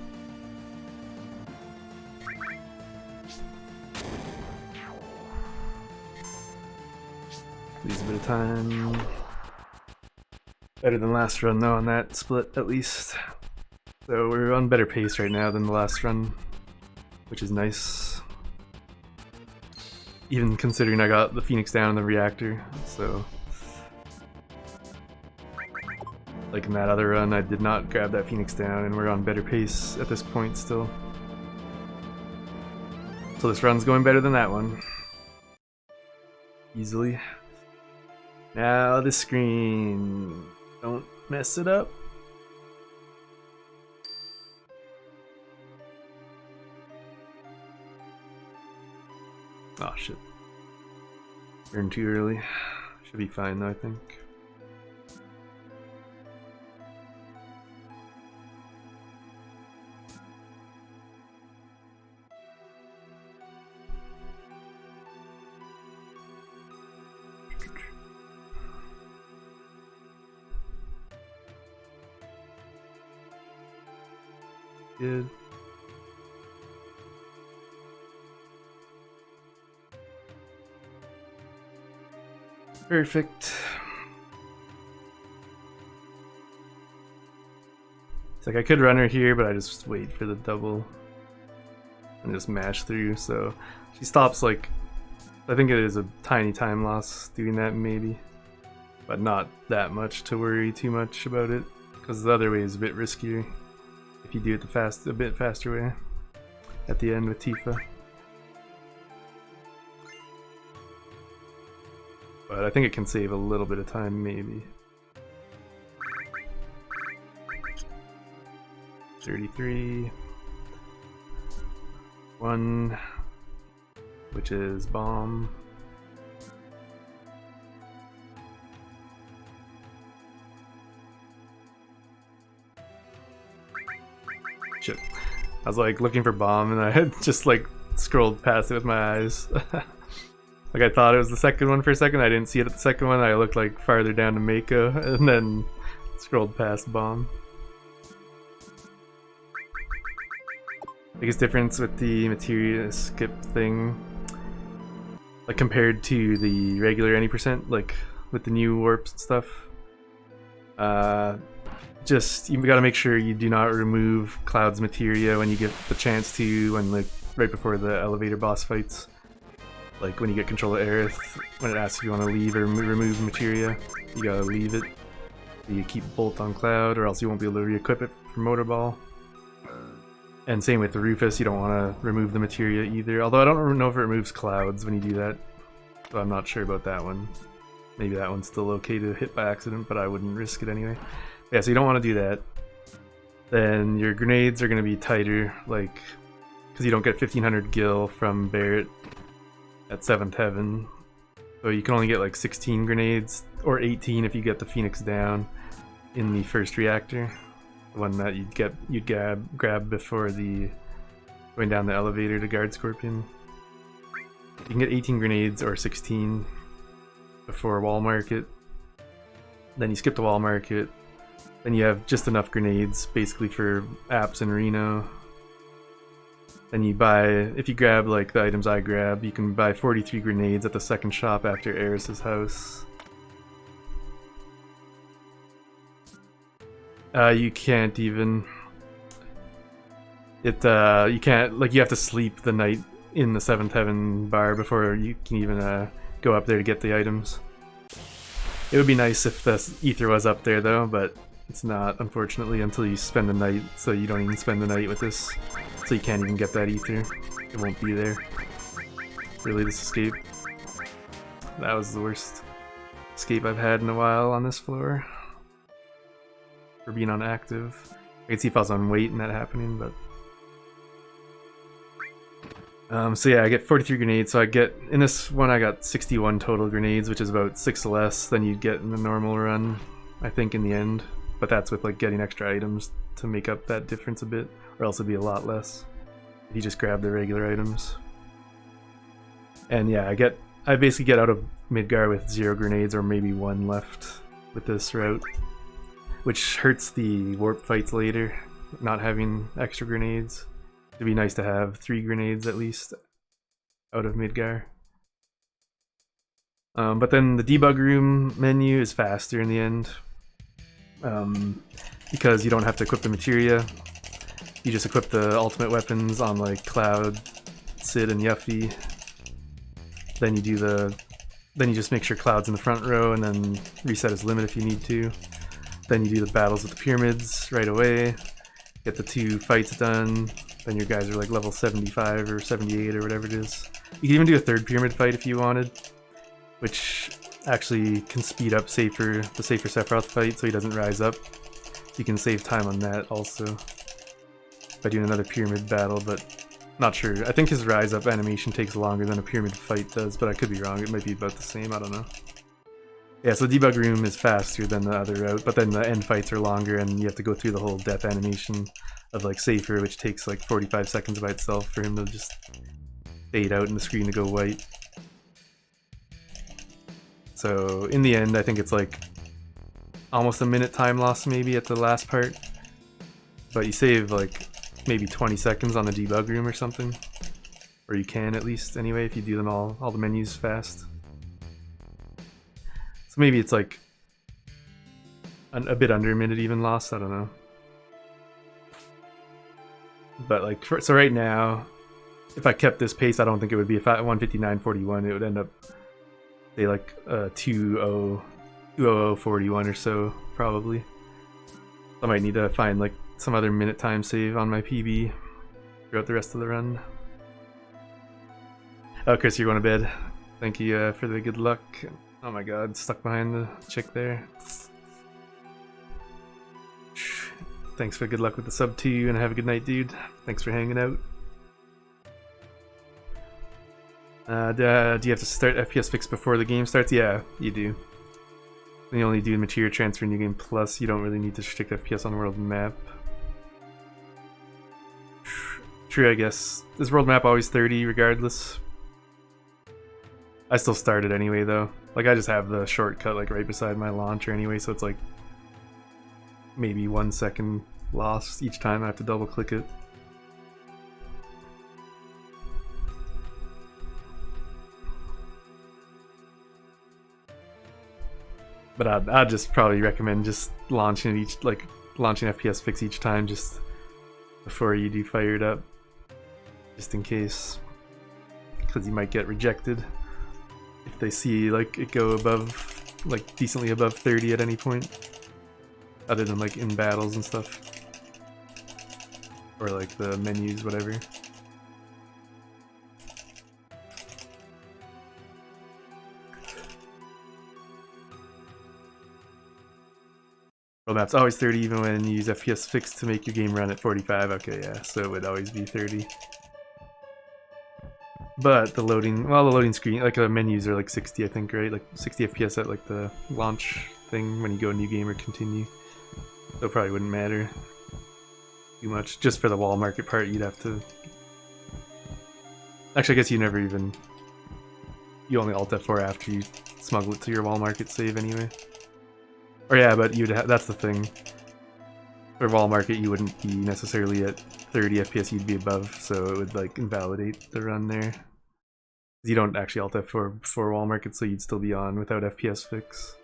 bit of time. Better than last run though on that split at least. So we're on better pace right now than the last run, which is nice. Even considering I got the Phoenix down in the reactor, so... Like in that other run, I did not grab that Phoenix down, and we're on better pace at this point still. So this run's going better than that one. Easily. Now this screen. Don't mess it up. Oh shit. Turned too early. Should be fine though, I think. Good. Perfect. It's like I could run her here, but I just wait for the double and just mash through. So she stops like, I think it is a tiny time loss doing that maybe, but not that much to worry too much about it, because the other way is a bit riskier if you do it a bit faster way at the end with Tifa. But I think it can save a little bit of time, maybe. 33. 1, which is bomb. Shit. I was like looking for bomb and I had just like scrolled past it with my eyes. Like I thought it was the second one for a second, I didn't see it at the second one, I looked like farther down to Mako and then scrolled past bomb. Biggest difference with the materia skip thing, like compared to the regular any percent, like with the new warps and stuff, just you gotta make sure you do not remove Cloud's materia when you get the chance to, when like right before the elevator boss fights. Like when you get control of Aerith, when it asks if you want to leave or remove materia, you gotta leave it. You keep Bolt on Cloud, or else you won't be able to re-equip it for Motor Ball. And same with the Rufus, you don't want to remove the materia either. Although I don't know if it removes Clouds when you do that, so I'm not sure about that one. Maybe that one's still okay to hit by accident, but I wouldn't risk it anyway. Yeah, so you don't want to do that. Then your grenades are going to be tighter, like, because you don't get 1500 gil from Barret at 7th Heaven. So you can only get like 16 grenades, or 18 if you get the Phoenix down in the first reactor. The one that you'd grab before the going down the elevator to guard Scorpion. You can get 18 grenades or 16 before Wall Market. Then you skip the Wall Market. Then you have just enough grenades basically for Apps and Reno. Then you buy, if you grab like the items I grab, you can buy 43 grenades at the second shop after Eris's house. You can't even. You can't, like, you have to sleep the night in the 7th Heaven bar before you can even go up there to get the items. It would be nice if the ether was up there though, but it's not, unfortunately, until you spend the night, so you don't even spend the night with this. So you can't even get that ether. It won't be there. Really, this escape. That was the worst escape I've had in a while on this floor. For being on active. I could see if I was on wait and that happening, but... so yeah, I get 43 grenades, so I get... In this one I got 61 total grenades, which is about 6 less than you'd get in the normal run, I think, in the end. But that's with like getting extra items to make up that difference a bit, or else it'd be a lot less if you just grab the regular items. And yeah, I basically get out of Midgar with 0 grenades or maybe 1 left with this route, which hurts the warp fights later, not having extra grenades. It'd be nice to have 3 grenades at least out of Midgar. But then the debug room menu is faster in the end, because you don't have to equip the materia. You just equip the ultimate weapons on like Cloud, Sid, and Yuffie. Then you just make sure Cloud's in the front row, and then reset his limit if you need to. Then you do the battles with the pyramids right away. Get the 2 fights done. Then your guys are like level 75 or 78 or whatever it is. You can even do a 3rd pyramid fight if you wanted, which actually can speed up the Safer Sephiroth fight so he doesn't rise up. You can save time on that also by doing another pyramid battle, but not sure. I think his rise up animation takes longer than a pyramid fight does, but I could be wrong. It might be about the same, I don't know. Yeah, so the debug room is faster than the other route, but then the end fights are longer and you have to go through the whole death animation of like Safer, which takes like 45 seconds by itself for him to just fade out and the screen to go white. So in the end, I think it's like almost a minute time loss maybe at the last part, but you save like maybe 20 seconds on the debug room or something, or you can at least anyway if you do them all the menus fast. So maybe it's like a bit under a minute even lost, I don't know. But like so right now, if I kept this pace, I don't think it would be a 159.41. It would end up say like 2:00:41 or so probably. I might need to find like some other minute time save on my PB throughout the rest of the run. Oh, Chris, you're going to bed. Thank you for the good luck. Oh my god, stuck behind the chick there. Thanks for good luck with the sub to you, and have a good night, dude. Thanks for hanging out. Do you have to start FPS fix before the game starts? Yeah, you do. You only do material transfer in New Game Plus. You don't really need to restrict FPS on world map. True, I guess. Is world map always 30 regardless? I still start it anyway though. Like I just have the shortcut like right beside my launcher anyway, so it's like maybe 1 second lost each time I have to double click it. But I'd just probably recommend just launching it launching FPS fix each time just before you do fire it up, just in case, because you might get rejected if they see like it go above, like decently above 30 at any point, other than like in battles and stuff, or like the menus, whatever. World map's always 30 even when you use FPS fix to make your game run at 45. Okay, yeah, so it would always be 30. But the loading screen, like the menus are like 60, I think, right? Like 60 FPS at like the launch thing when you go new game or continue. So it probably wouldn't matter too much. Just for the wall market part, you'd have to. Actually, I guess you only Alt F4 after you smuggle it to your wall market save anyway. Or yeah, but that's the thing. For wall market, you wouldn't be necessarily at 30 FPS, you'd be above, so it would like invalidate the run there. You don't actually Alt F4 before wall market, so you'd still be on without FPS fix.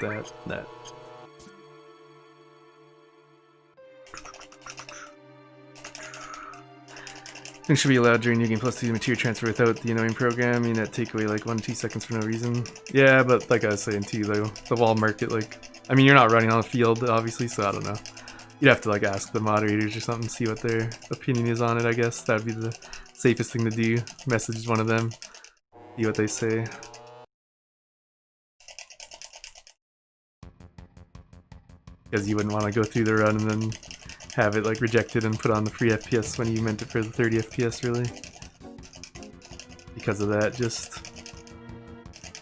Not that. Things should be allowed during New Game Plus to do material transfer without the annoying programming that take away like 1-2 seconds for no reason. Yeah, but like I was saying too, though, the wall market, like, I mean, you're not running on the field, obviously, so I don't know. You'd have to like ask the moderators or something, see what their opinion is on it, I guess. That would be the safest thing to do. Message one of them, see what they say. Because you wouldn't want to go through the run and then have it like rejected and put on the free FPS when you meant it for the 30 FPS, really. Because of that, just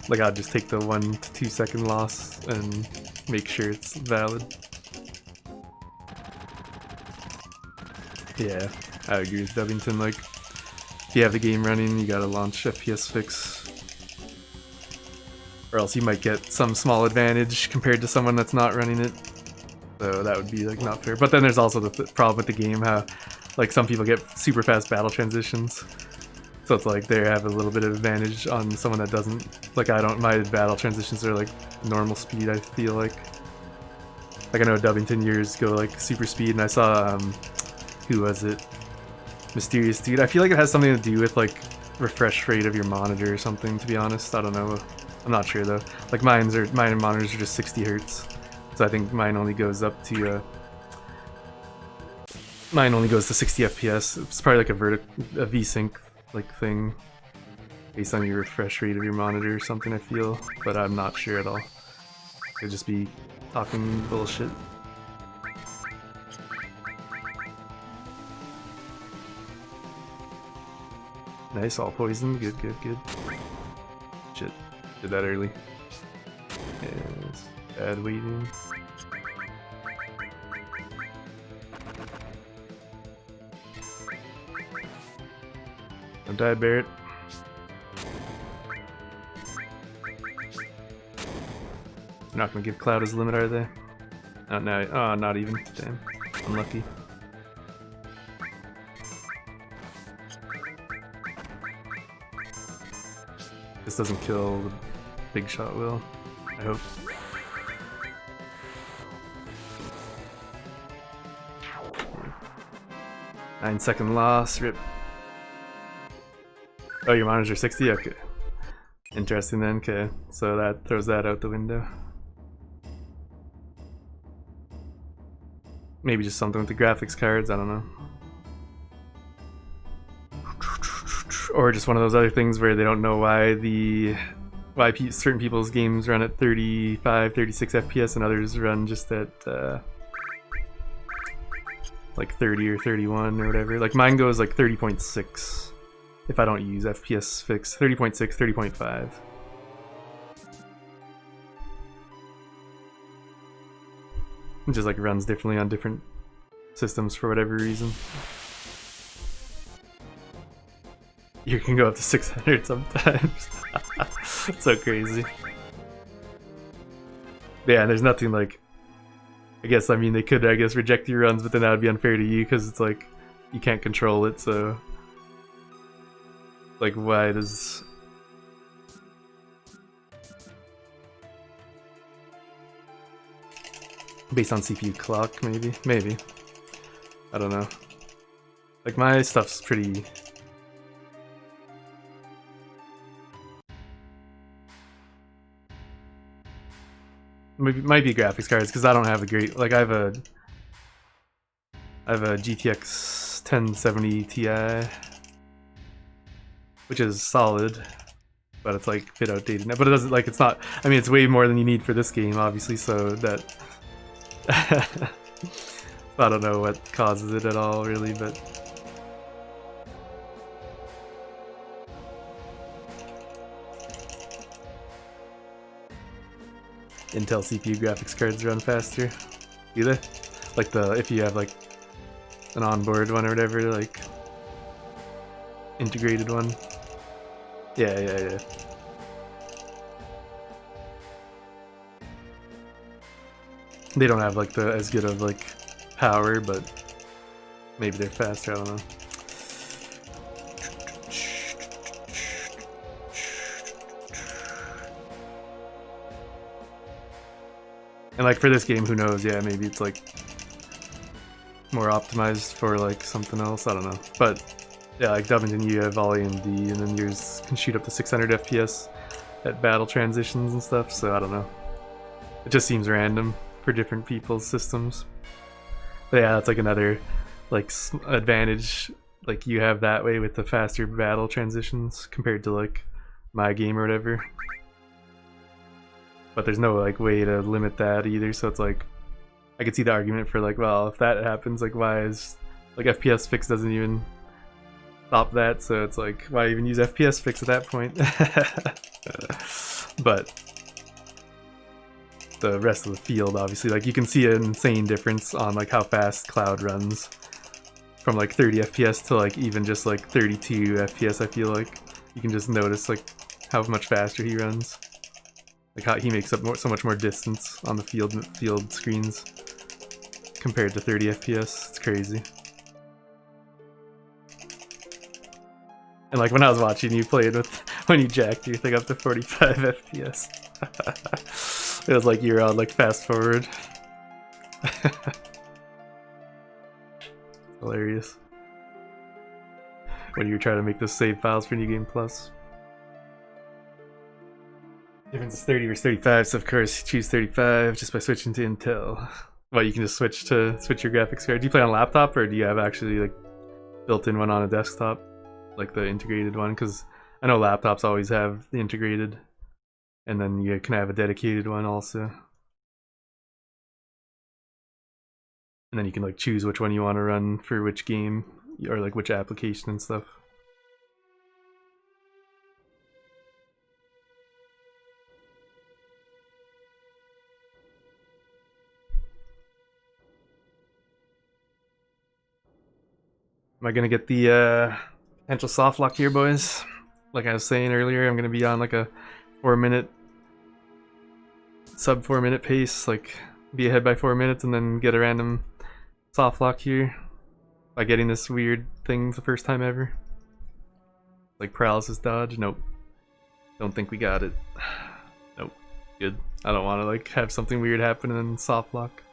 like I'd just take the 1 to 2 second loss and make sure it's valid. Yeah, I agree with Dubbington. Like, if you have the game running, you gotta launch FPS fix, or else you might get some small advantage compared to someone that's not running it. So that would be like not fair. But then there's also the problem with the game, how like some people get super fast battle transitions, So it's like they have a little bit of advantage on someone that doesn't. Like I don't, my battle transitions are like normal speed, I feel like. Like I know Dubbington years go like super speed, and I saw, who was it? Mysterious Dude. I feel like it has something to do with like refresh rate of your monitor or something, to be honest. I don't know. I'm not sure though. Like mine monitors are just 60 hertz. So I think mine only goes up to, mine only goes to 60 FPS. It's probably like a VSync like thing based on your refresh rate of your monitor or something, I feel, but I'm not sure at all. Could just be talking bullshit. Nice, all poison. Good, good, good. Shit, did that early. Yes, bad waiting. Don't die, Barrett. They're not gonna give Cloud his limit, are they? Not now. Oh, not even. Damn. Unlucky. This doesn't kill the big shot will, I hope. Nine-second loss, rip. Oh, your monitors are 60? Okay. Interesting then, okay. So that throws that out the window. Maybe just something with the graphics cards, I don't know. Or just one of those other things where they don't know why certain people's games run at 35, 36 FPS and others run just at like 30 or 31 or whatever. Like mine goes like 30.6 if I don't use FPS fix. 30.6, 30.5. It just like runs differently on different systems for whatever reason. You can go up to 600 sometimes. It's so crazy. Yeah, there's nothing like, I mean they could reject your runs, but then that would be unfair to you because it's like you can't control it, so like why does based on CPU clock, maybe I don't know. Like my stuff's pretty might be graphics cards because I don't have a great, like I have a GTX 1070 Ti, which is solid, but it's like a bit outdated now. But it doesn't, like, it's not, I mean it's way more than you need for this game obviously, so that I don't know what causes it at all really, but Intel CPU graphics cards run faster. Do they? Like if you have like an onboard one or whatever, like integrated one. Yeah. They don't have like as good of like power, but maybe they're faster, I don't know. And like for this game, who knows, yeah, maybe it's like more optimized for like something else, I don't know. But yeah, like Dubbington, you have all AMD, and then yours can shoot up to 600 FPS at battle transitions and stuff, so I don't know. It just seems random for different people's systems. But yeah, that's like another like advantage like you have that way with the faster battle transitions compared to like my game or whatever. But there's no like way to limit that either, so it's like I could see the argument for like, well, if that happens, like why is like FPS fix doesn't even stop that, so it's like why even use FPS fix at that point? But the rest of the field, obviously, like you can see an insane difference on like how fast Cloud runs from like 30 FPS to like even just like 32 FPS. I feel like you can just notice like how much faster he runs. Like how he makes up so much more distance on the field screens compared to 30 FPS. It's crazy. And like when I was watching you played with, when you jacked your thing up to 45 FPS, it was like you're on like fast forward. Hilarious. When you're trying to make those save files for New Game Plus. Difference is 30 versus 35, so of course you choose 35 just by switching to Intel. Well, you can just switch your graphics card. Do you play on a laptop or do you have actually like built-in one on a desktop? Like the integrated one? Because I know laptops always have the integrated, and then you can have a dedicated one also. And then you can like choose which one you want to run for which game, or like which application and stuff. Am I gonna get the potential soft lock here, boys? Like I was saying earlier, I'm gonna be on like a 4-minute, sub 4-minute pace, like be ahead by 4 minutes and then get a random soft lock here by getting this weird thing the first time ever. Like paralysis dodge. Nope. Don't think we got it. Nope. Good. I don't want to like have something weird happen and then soft lock.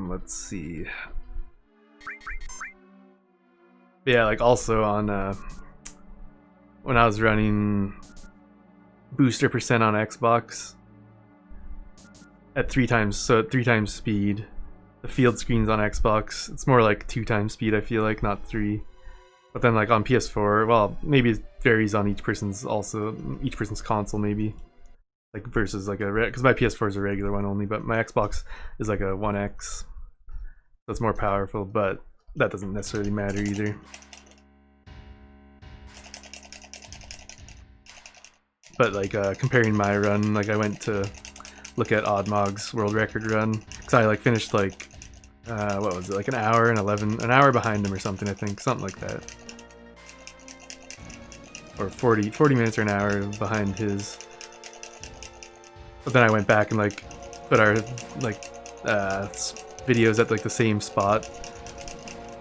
Let's see. Yeah, like also on when I was running booster percent on Xbox at 3 times speed. The field screens on Xbox, it's more like 2 times speed, I feel like, not 3. But then like on PS4, well, maybe it varies on each person's console maybe. Like versus like because my PS4 is a regular one only, but my Xbox is like a 1X. So it's more powerful, but that doesn't necessarily matter either. But like comparing my run, like I went to look at Oddmog's world record run, because I like finished like what was it, like an hour behind him or something, I think, something like that, or 40 minutes or an hour behind his. But then I went back and like put our like videos at like the same spot,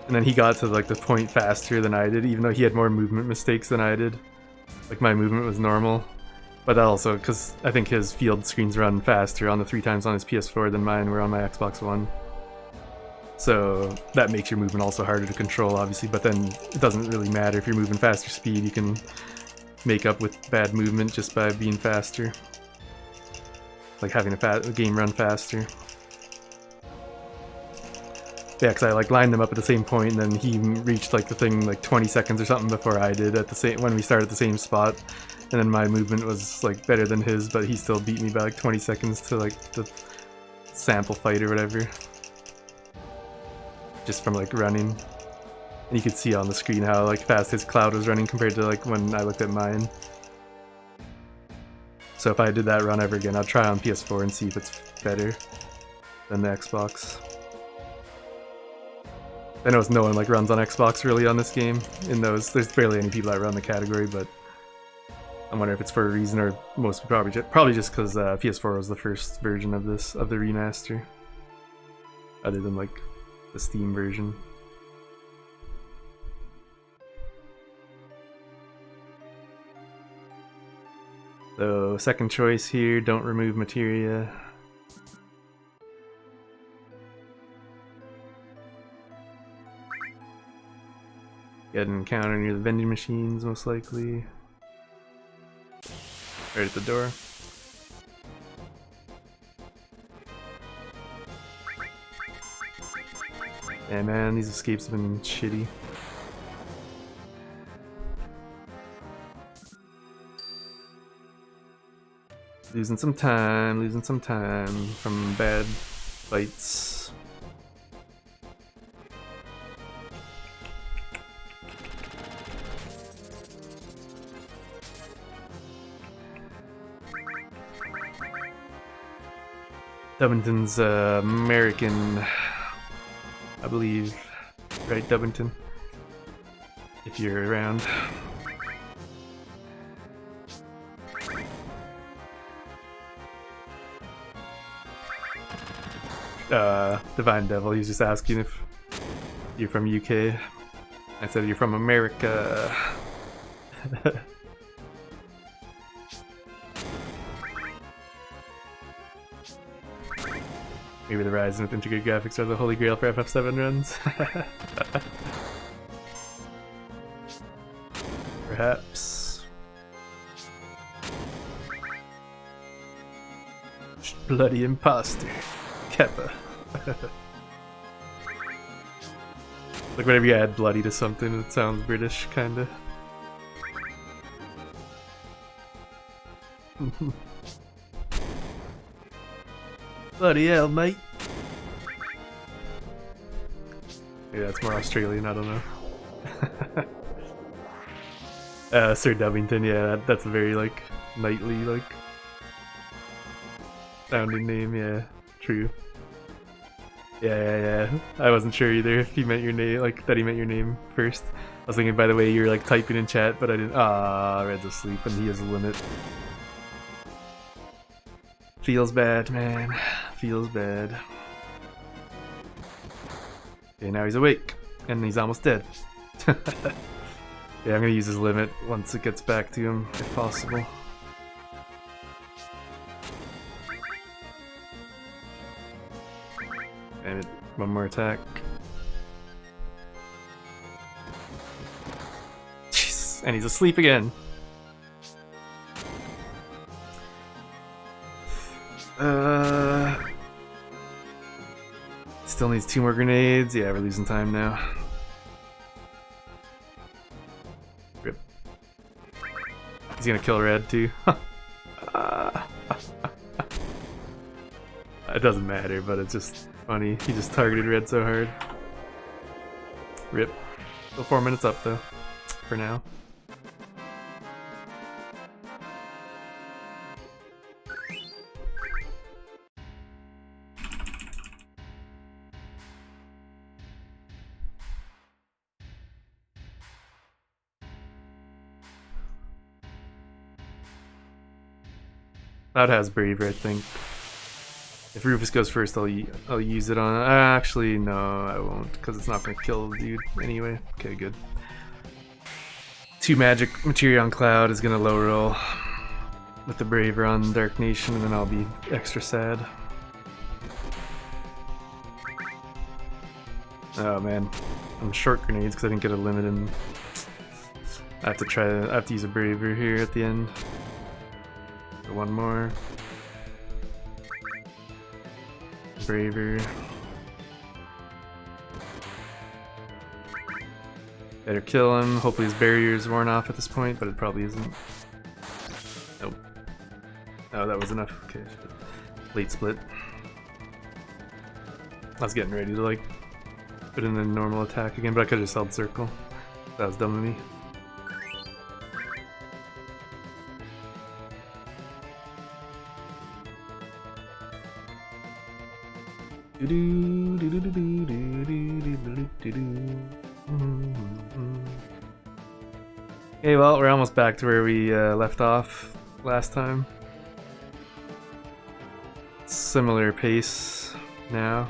and then he got to like the point faster than I did, even though he had more movement mistakes than I did. Like my movement was normal, but that also because I think his field screens run faster on the 3 times on his PS4 than mine were on my Xbox One. So that makes your movement also harder to control, obviously, but then it doesn't really matter if you're moving faster speed. You can make up with bad movement just by being faster, like having a game run faster. Yeah, because I like lined them up at the same point, and then he reached like the thing like 20 seconds or something before I did at the same when we started at the same spot, and then my movement was like better than his, but he still beat me by like 20 seconds to like the sample fight or whatever, just from like running. And you could see on the screen how like fast his cloud was running compared to like when I looked at mine. So if I did that run ever again, I'd try on PS4 and see if it's better than the Xbox. I know no one like runs on Xbox really on this game. There's barely any people that run the category, but I wonder if it's for a reason, or most probably just because PS4 was the first version of the remaster, other than like the Steam version. So second choice here, don't remove materia. Get an encounter near the vending machines, most likely. Right at the door. Yeah, man, these escapes have been shitty. Losing some time from bad fights. Dubbington's American I believe. Right, Dubbington? If you're around. Divine Devil, he's just asking if you're from UK. I said you're from America. Maybe the Ryzen with integrated graphics are the holy grail for FF7 runs. Perhaps. Bloody imposter. Keppa. Like whenever you add bloody to something, it sounds British, kinda. Bloody hell, mate. Yeah, that's more Australian, I don't know. Sir Dubbington, yeah, that's a very, like, knightly, like, sounding name, yeah, true. Yeah. I wasn't sure either if he meant your name, like, that he meant your name first. I was thinking, by the way, you were, like, typing in chat, but I didn't. Ah, Red's asleep and he has a limit. Feels bad, man. Feels bad. Okay, now he's awake. And he's almost dead. Yeah, I'm gonna use his limit once it gets back to him, if possible. And one more attack. Jeez, and he's asleep again. Still needs 2 more grenades. Yeah, we're losing time now. Rip. He's gonna kill Red too. It doesn't matter, but it's just funny. He just targeted Red so hard. Rip. Still 4 minutes up though, for now. That has Braver, I think. If Rufus goes first, I'll use it on. Actually, no, I won't, because it's not gonna kill the dude anyway. Okay, good. 2 magic materia on Cloud is gonna low roll with the Braver on Dark Nation, and then I'll be extra sad. Oh man, I'm short grenades because I didn't get a limit, and I have to use a Braver here at the end. One more. Braver. Better kill him. Hopefully his barrier's worn off at this point, but it probably isn't. Nope. Oh, that was enough. Okay. Late split. I was getting ready to like put in a normal attack again, but I could have just held circle. That was dumb of me. Okay, well, we're almost back to where we left off last time. Similar pace now.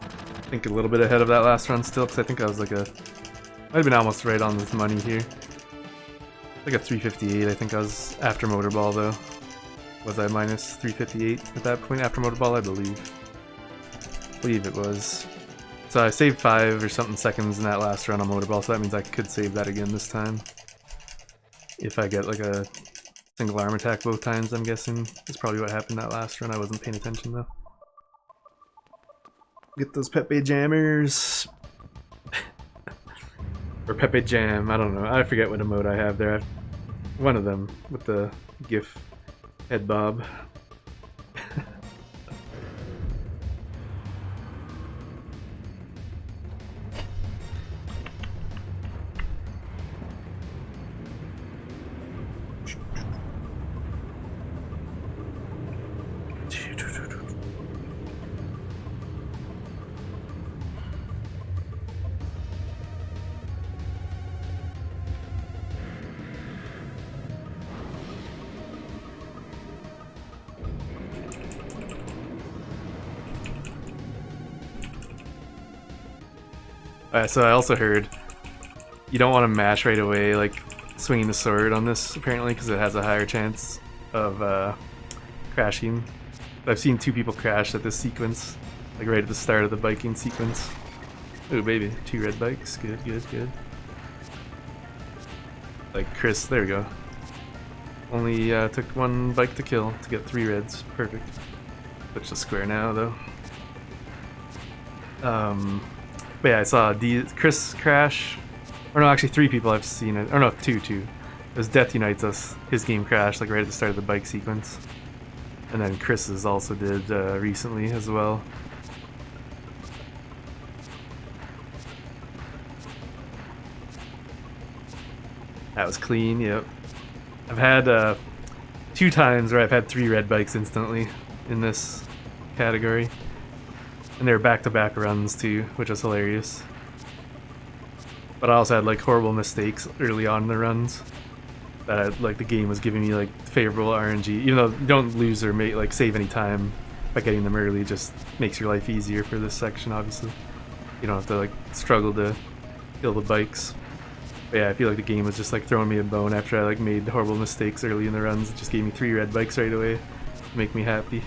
I think a little bit ahead of that last run still, because I think I was like might have been almost right on the money here. Like a 358, I think I was after Motorball though. Was I minus 358 at that point after Motorball? I believe it was. So I saved 5 or something seconds in that last run on Motorball, so that means I could save that again this time. If I get like a single arm attack both times, I'm guessing. That's probably what happened that last run. I wasn't paying attention though. Get those Pepe Jammers! Or Pepe Jam, I don't know. I forget what emote I have there. One of them with the GIF head bob. So I also heard you don't want to mash right away, like swinging the sword on this apparently, because it has a higher chance of crashing. I've seen 2 people crash at this sequence, like right at the start of the biking sequence. Ooh, baby, 2 red bikes. Good, good, good. Like Chris, there we go. Only took 1 bike to kill to get 3 reds. Perfect. Switch to square now, though. But yeah, I saw Chris crash. Or no, actually 3 people I've seen it. Or no, 2. It was Death Unites Us. His game crashed like right at the start of the bike sequence. And then Chris's also did recently as well. That was clean, yep. I've had 2 times where I've had 3 red bikes instantly in this category. And they were back-to-back runs too, which was hilarious. But I also had like horrible mistakes early on in the runs. That like the game was giving me like favorable RNG. Even though you don't lose or like save any time by getting them early, it just makes your life easier for this section obviously. You don't have to like struggle to kill the bikes. But yeah, I feel like the game was just like throwing me a bone after I like made horrible mistakes early in the runs. It just gave me 3 red bikes right away to make me happy.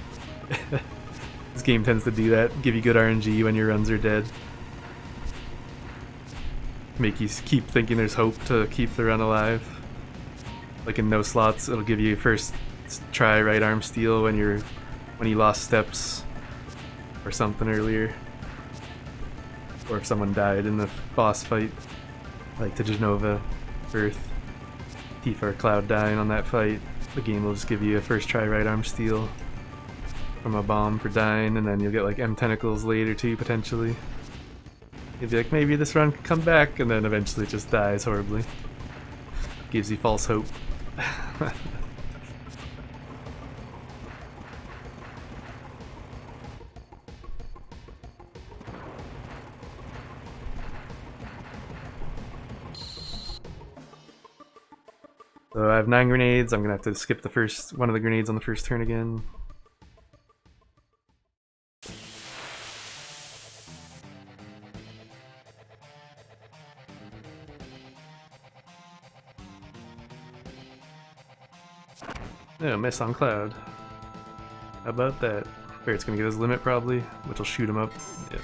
This game tends to do that, give you good RNG when your runs are dead. Make you keep thinking there's hope to keep the run alive. Like in no slots, it'll give you first try right arm steal when you lost steps or something earlier. Or if someone died in the boss fight. Like to Genova, Earth, Tifa or Cloud dying on that fight, the game will just give you a first try right arm steal from a bomb for dying, and then you'll get like M tentacles later too, potentially. You'll be like, maybe this run can come back, and then eventually it just dies horribly. Gives you false hope. So I have 9 grenades. I'm gonna have to skip the first one of the grenades on the first turn again. No, miss on Cloud. How about that? Barrett's gonna get his limit probably, which will shoot him up. Yep.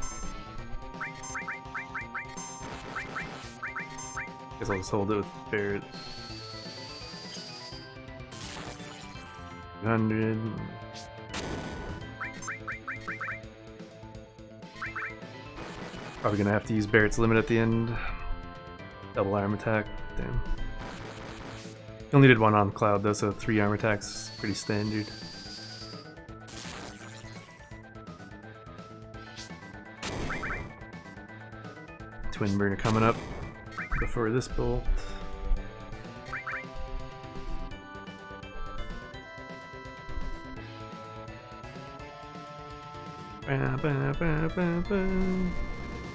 Guess I'll just hold it with Barrett. 200. Probably gonna have to use Barrett's limit at the end. Double arm attack. Damn. He only did 1 on Cloud though, so 3 arm attacks pretty standard. Twin burner coming up before this bolt.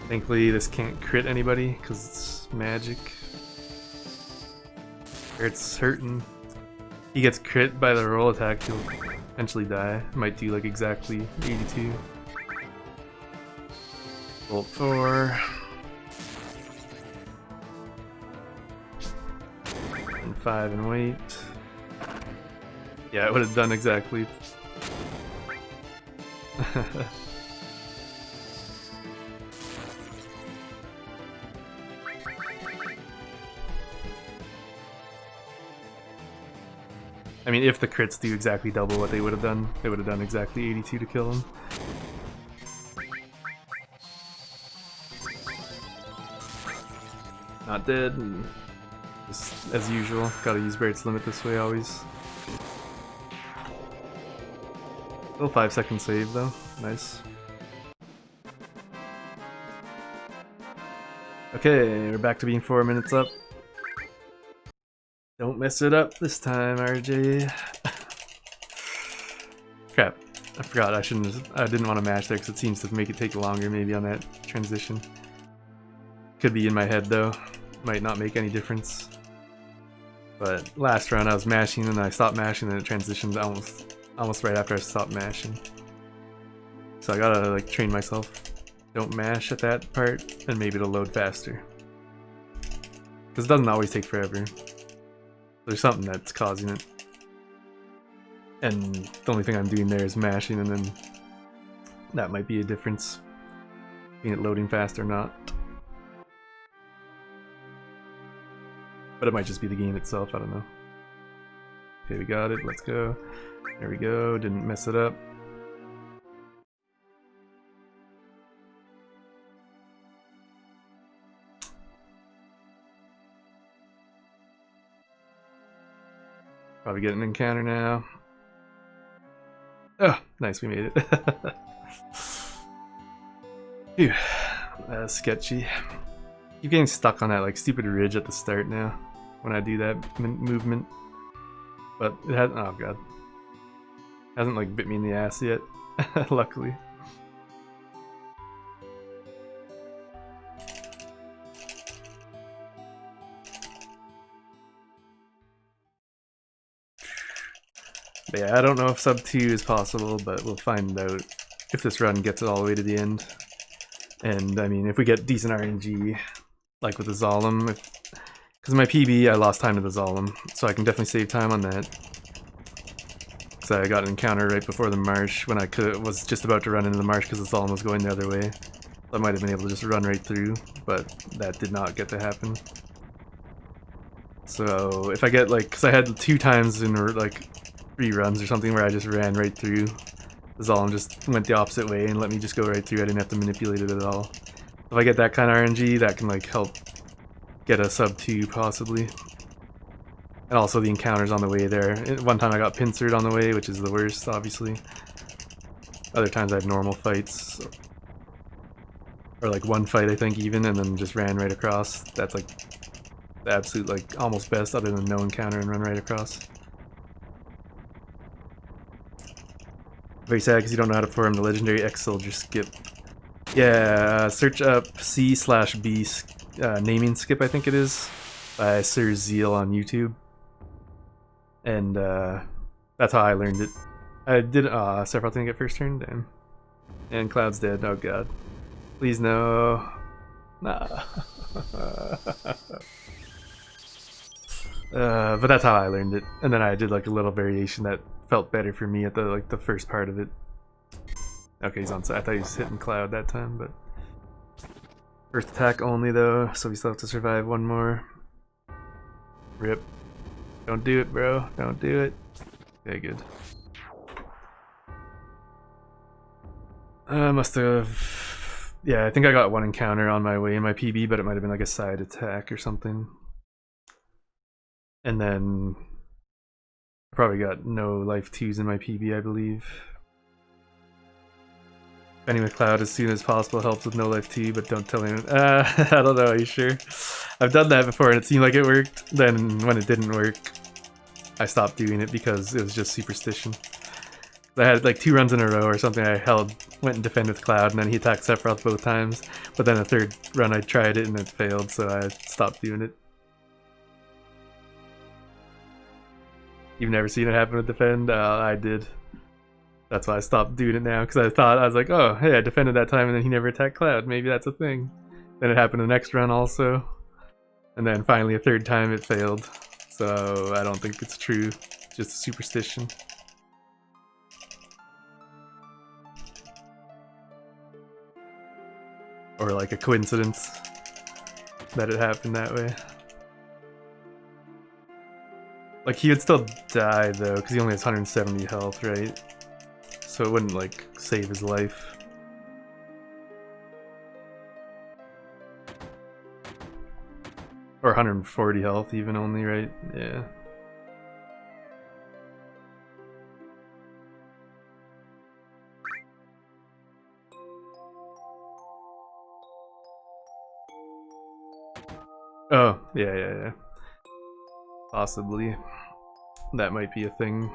Thankfully this can't crit anybody because it's magic. It's hurting. He gets crit by the roll attack, he'll eventually die. Might do like exactly 82. Bolt 4. And 5 and wait. Yeah, it would have done exactly. I mean, if the crits do exactly double what they would have done, they would have done exactly 82 to kill him. Not dead, and just as usual, gotta use Barrett's limit this way always. Still 5-second save though, nice. Okay, we're back to being 4 minutes up. Don't mess it up this time, RJ. Crap, I forgot I didn't want to mash there because it seems to make it take longer maybe on that transition. Could be in my head though, might not make any difference. But last round I was mashing and then I stopped mashing and it transitioned almost right after I stopped mashing. So I gotta like train myself don't mash at that part, and maybe it'll load faster. Because it doesn't always take forever. There's something that's causing it. And the only thing I'm doing there is mashing, and then that might be a difference between it loading fast or not. But it might just be the game itself, I don't know. Okay, we got it, let's go. There we go, didn't mess it up. Probably get an encounter now. Oh, nice, we made it. Phew, that's sketchy. Keep getting stuck on that like stupid ridge at the start now when I do that movement. But it hasn't, oh god. Hasn't like bit me in the ass yet, luckily. But yeah, I don't know if sub 2 is possible, but we'll find out if this run gets it all the way to the end. And I mean, if we get decent RNG, like with the Zolom, because my PB I lost time to the Zolom, so I can definitely save time on that. Because I got an encounter right before the marsh when I was just about to run into the marsh because the Zolom was going the other way. So I might have been able to just run right through, but that did not get to happen. So if I get like, because I had 2 times in like 3 runs or something where I just ran right through. The Zolom just went the opposite way and let me just go right through. I didn't have to manipulate it at all. If I get that kind of RNG, that can like help get a sub 2 possibly. And also the encounters on the way there. One time I got pincered on the way, which is the worst, obviously. Other times I had normal fights. Or like 1 fight I think even, and then just ran right across. That's like the absolute like almost best other than no encounter and run right across. Very sad because you don't know how to perform the legendary X-Soldier skip. Yeah, search up C/B naming skip, I think it is, by Sir Zeal on YouTube. And that's how I learned it. I did, Sephiroth didn't get first turn, damn. And Cloud's dead, oh god. Please no. Nah. But that's how I learned it. And then I did like a little variation that felt better for me at the first part of it. Okay, he's on side. I thought he was hitting Cloud that time, but first attack only though, so we still have to survive 1 more. Rip. Don't do it, bro. Don't do it. Okay, good. Must have. Yeah, I think I got 1 encounter on my way in my PB, but it might have been like a side attack or something. And then I probably got no life 2s in my PB, I believe. Defending with Cloud as soon as possible helps with no life 2, but don't tell anyone. I don't know, are you sure? I've done that before and it seemed like it worked. Then when it didn't work, I stopped doing it because it was just superstition. I had like 2 runs in a row or something. I went and defended with Cloud, and then he attacked Sephiroth both times. But then the 3rd run I tried it and it failed, so I stopped doing it. You've never seen it happen with defend? I did. That's why I stopped doing it now, because I was like, oh, hey, I defended that time and then he never attacked Cloud. Maybe that's a thing. Then it happened the next run also. And then finally a 3rd time it failed. So I don't think it's true. It's just a superstition. Or like a coincidence that it happened that way. Like he would still die though, because he only has 170 health, right? So it wouldn't like save his life. Or 140 health even only, right? Yeah. Oh, yeah. Possibly. That might be a thing.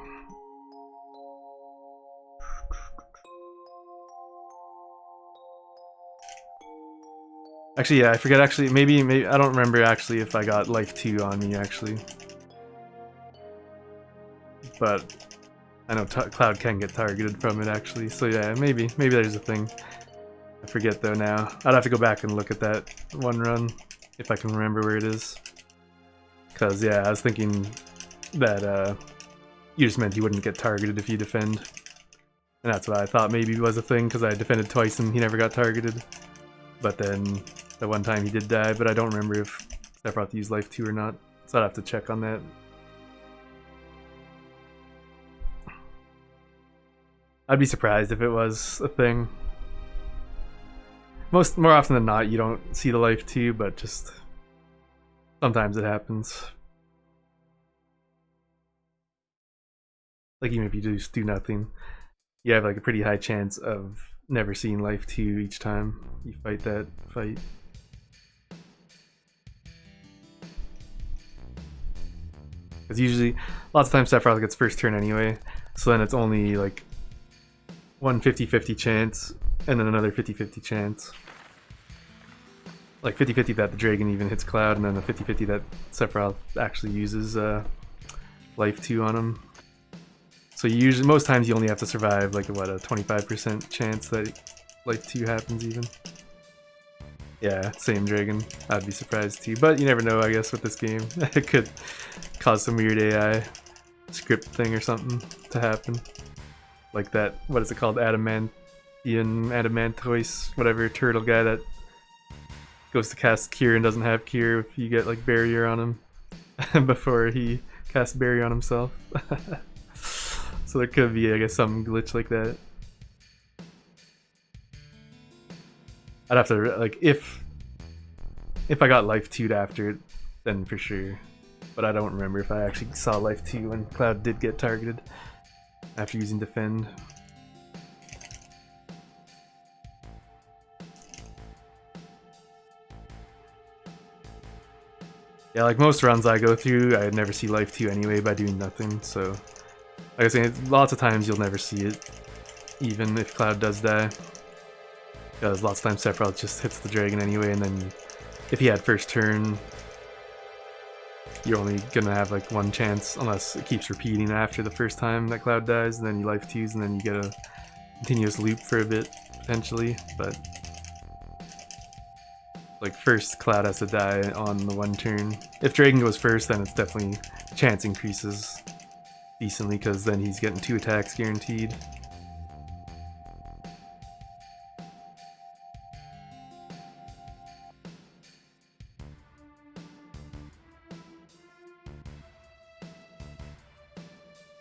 Actually, yeah, I forget actually, maybe, I don't remember actually if I got life 2 on me actually. But I know Cloud can get targeted from it actually, so yeah, maybe there's a thing. I forget though now. I'd have to go back and look at that one run if I can remember where it is. Cause yeah, I was thinking that you just meant he wouldn't get targeted if you defend. And that's what I thought maybe was a thing, because I defended twice and he never got targeted. But then the one time he did die, but I don't remember if Sephiroth used life 2 or not. So I'd have to check on that. I'd be surprised if it was a thing. More often than not, you don't see the life 2, but just sometimes it happens. Like even if you just do nothing, you have like a pretty high chance of never seeing life 2 each time you fight that fight. Because usually, lots of times Sephiroth gets first turn anyway, so then it's only like one 50-50 chance, and then another 50-50 chance. Like 50-50 that the dragon even hits Cloud, and then the 50-50 that Sephiroth actually uses life 2 on him. So you usually, most times you only have to survive like what, a 25% chance that life 2 happens even. Yeah, same dragon. I'd be surprised too, but you never know. I guess with this game, it could cause some weird AI script thing or something to happen, like that. What is it called? Adamantoise, whatever turtle guy that goes to cast Cure and doesn't have Cure if you get like barrier on him before he casts barrier on himself. So there could be, I guess, some glitch like that. I'd have to, like, if I got life 2'd after it, then for sure. But I don't remember if I actually saw life 2 when Cloud did get targeted after using defend. Yeah, like most runs I go through, I'd never see life 2 anyway by doing nothing, so like I was saying, lots of times you'll never see it, even if Cloud does die. Because lots of times Sephiroth just hits the dragon anyway, and then if he had first turn, you're only gonna have like one chance, unless it keeps repeating after the first time that Cloud dies, and then you life 2s, and then you get a continuous loop for a bit, potentially, but like first Cloud has to die on the one turn. If dragon goes first, then it's definitely, chance increases decently, because then he's getting 2 attacks guaranteed.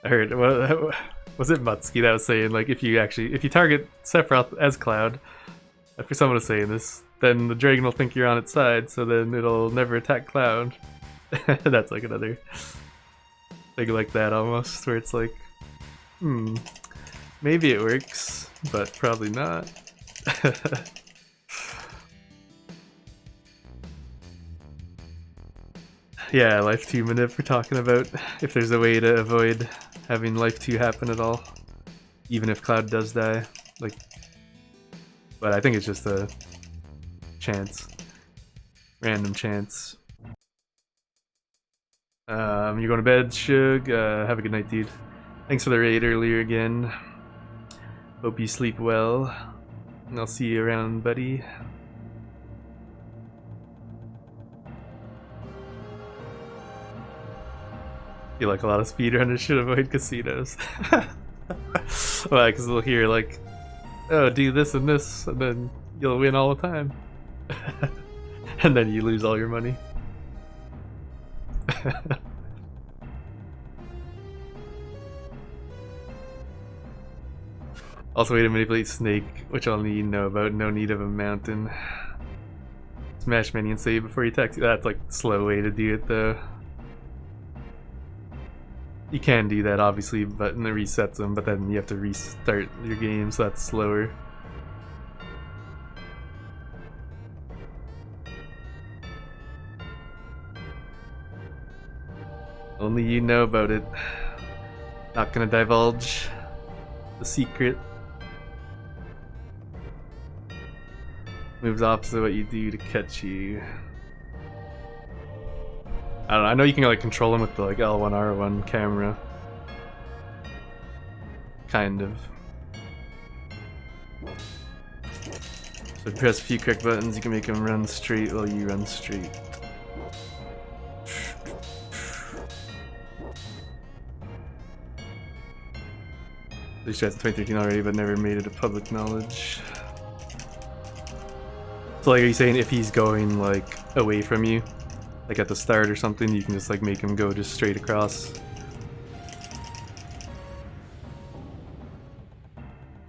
I heard, was it Mutsky that was saying, like, if you target Sephiroth as Cloud, after someone was saying this, then the dragon will think you're on its side, so then it'll never attack Cloud. That's like another thing like that almost, where it's like, maybe it works, but probably not. Yeah, life 2 manip we're talking about, if there's a way to avoid having life 2 happen at all, even if Cloud does die, like, but I think it's just a chance, random chance. You're going to bed, Shug. Have a good night, dude. Thanks for the raid earlier again. Hope you sleep well, and I'll see you around, buddy. I feel like a lot of speedrunners should avoid casinos. Why? Because they'll hear like, oh, do this, and then you'll win all the time. And then you lose all your money. Also, way to manipulate Snake, which I'll need to know about. No need of a mountain. Smash menu and save before you text. That's like a slow way to do it, though. You can do that, obviously, but and it resets them, but then you have to restart your game, so that's slower. Only you know about it. Not gonna divulge the secret. Moves opposite what you do to catch you. I don't know, I know you can like control him with the like L1 R1 camera. Kind of. So press a few quick buttons, you can make him run straight while you run straight. These strats in 2013 already, but never made it a public knowledge. So like, are you saying if he's going like away from you, like at the start or something, you can just like make him go just straight across?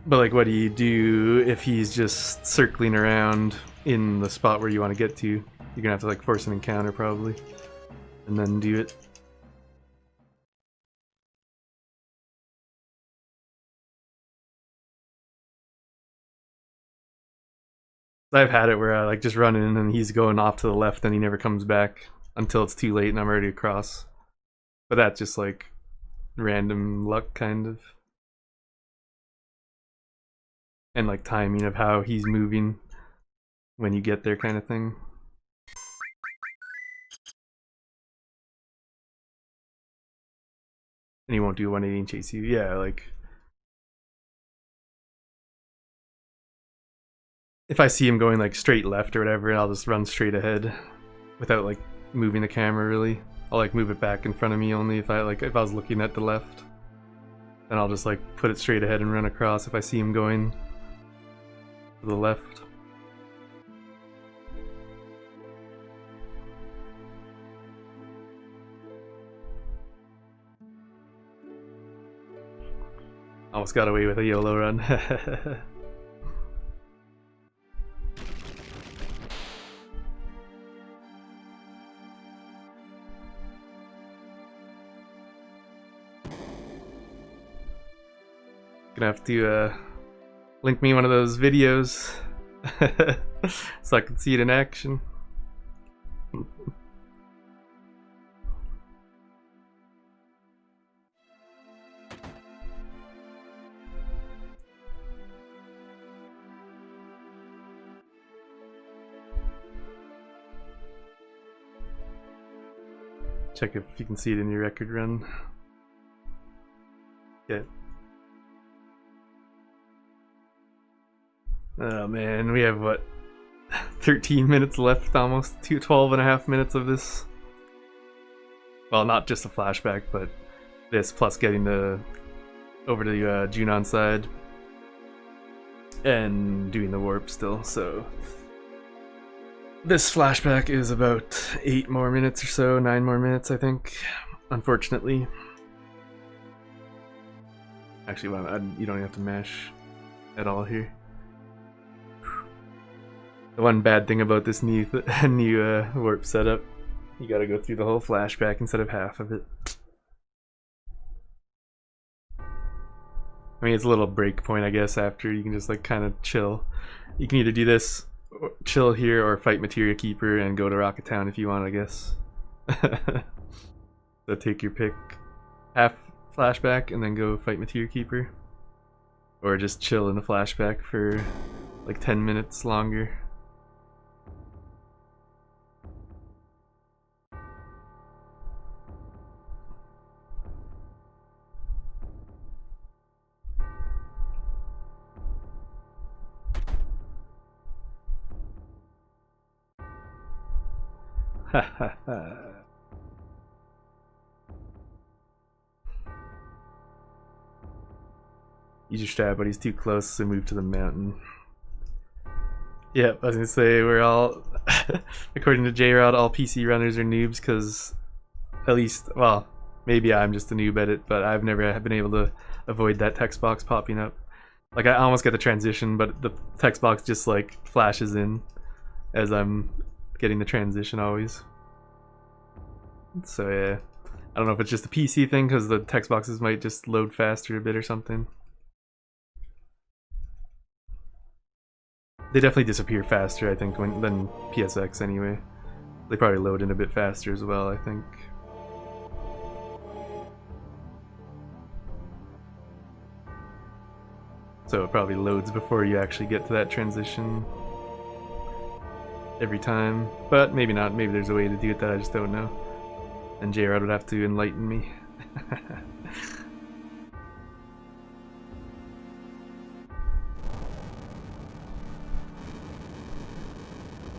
But like, what do you do if he's just circling around in the spot where you want to get to? You're gonna have to like force an encounter probably, and then do it. I've had it where I like just run in and he's going off to the left and he never comes back until it's too late and I'm already across. But that's just like random luck kind of. And like timing of how he's moving when you get there kind of thing. And he won't do 180 and chase you. Yeah, like if I see him going like straight left or whatever, I'll just run straight ahead without like moving the camera really. I'll like move it back in front of me only if I was looking at the left. Then I'll just like put it straight ahead and run across if I see him going to the left. Almost got away with a YOLO run. Gonna have to link me one of those videos so I can see it in action. Check if you can see it in your record run. Yeah. Oh man, we have what, 13 minutes left, almost 12 and a half minutes of this. Well, not just a flashback, but this plus getting over to the Junon side and doing the warp still. So this flashback is about 8 more minutes or so, 9 more minutes I think, unfortunately. Actually, well, you don't have to mash at all here. The one bad thing about this new warp setup, you gotta go through the whole flashback instead of half of it. I mean, it's a little break point, I guess, after you can just like kind of chill. You can either do this, chill here, or fight Materia Keeper and go to Rocket Town if you want, I guess. So take your pick. Half flashback and then go fight Materia Keeper. Or just chill in the flashback for like 10 minutes longer. Use your stab, but he's too close, so move to the mountain. Yep, I was gonna say, we're all, according to J-Rod, all PC runners are noobs, because at least, well, maybe I'm just a noob at it, but I've never been able to avoid that text box popping up. Like, I almost get the transition, but the text box just, like, flashes in as I'm getting the transition always. So, yeah. I don't know if it's just a PC thing, because the text boxes might just load faster a bit or something. They definitely disappear faster, I think, than PSX anyway. They probably load in a bit faster as well, I think. So it probably loads before you actually get to that transition every time. But maybe not, maybe there's a way to do it that I just don't know. And J-Rod would have to enlighten me.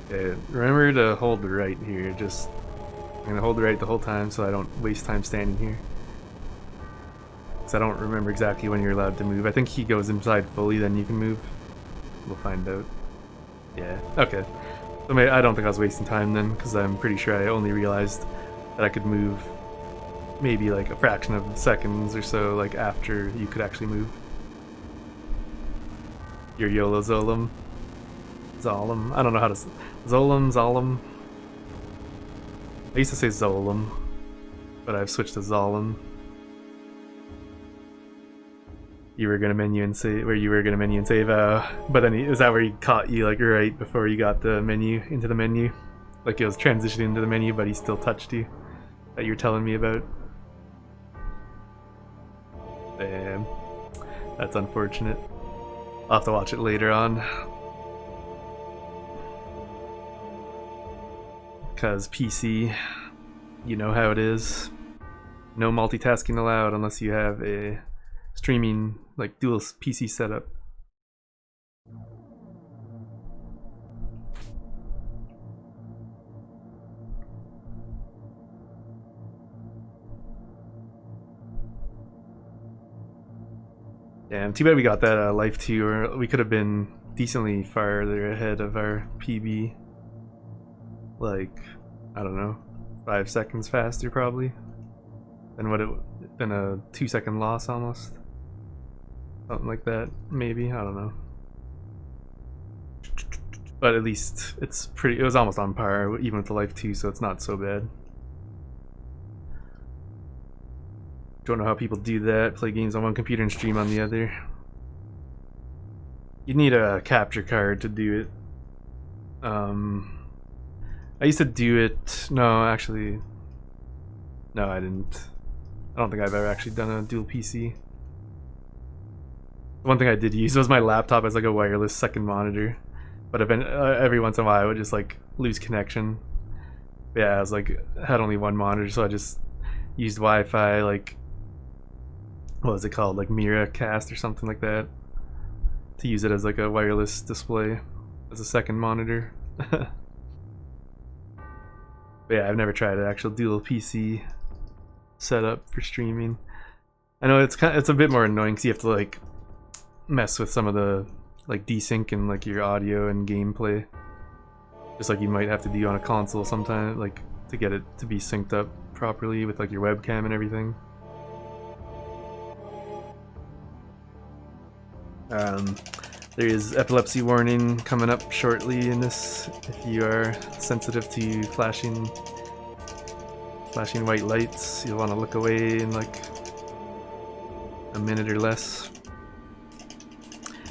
Remember to hold the right here. I'm gonna hold the right the whole time so I don't waste time standing here. Because I don't remember exactly when you're allowed to move. I think he goes inside fully, then you can move. We'll find out. Yeah, okay. So I don't think I was wasting time then, because I'm pretty sure I only realized that I could move maybe like a fraction of seconds or so, like after you could actually move. Your YOLO Zolom. Zolom. I don't know how to say Zolom. I used to say Zolom, but I've switched to Zolom. You were gonna menu and save, but then is that where he caught you like right before you got the menu into the menu? Like it was transitioning into the menu, but he still touched you. That you're telling me about. Damn, that's unfortunate. I'll have to watch it later on. Because PC, you know how it is. No multitasking allowed unless you have a streaming, like dual PC setup. Damn, too bad we got that Life 2, or we could have been decently farther ahead of our PB. Like, I don't know, 5 seconds faster probably than a 2-second loss almost. Something like that, maybe, I don't know. But at least it was almost on par even with the Life 2, so it's not so bad. Don't know how people do that, play games on one computer and stream on the other. You need a capture card to do it. I used to do it, no actually, no I didn't. I don't think I've ever actually done a dual PC. One thing I did use was my laptop as like a wireless second monitor, but every once in a while I would just like lose connection. But yeah, I was like had only one monitor, so I just used Wi-Fi, like what was it called, like Miracast or something like that, to use it as like a wireless display as a second monitor. But yeah, I've never tried an actual dual PC setup for streaming. I know it's a bit more annoying because you have to like mess with some of the like desync and like your audio and gameplay, just like you might have to do on a console sometimes, like to get it to be synced up properly with like your webcam and everything. There is epilepsy warning coming up shortly in this if you are sensitive to flashing white lights. You'll want to look away in like a minute or less.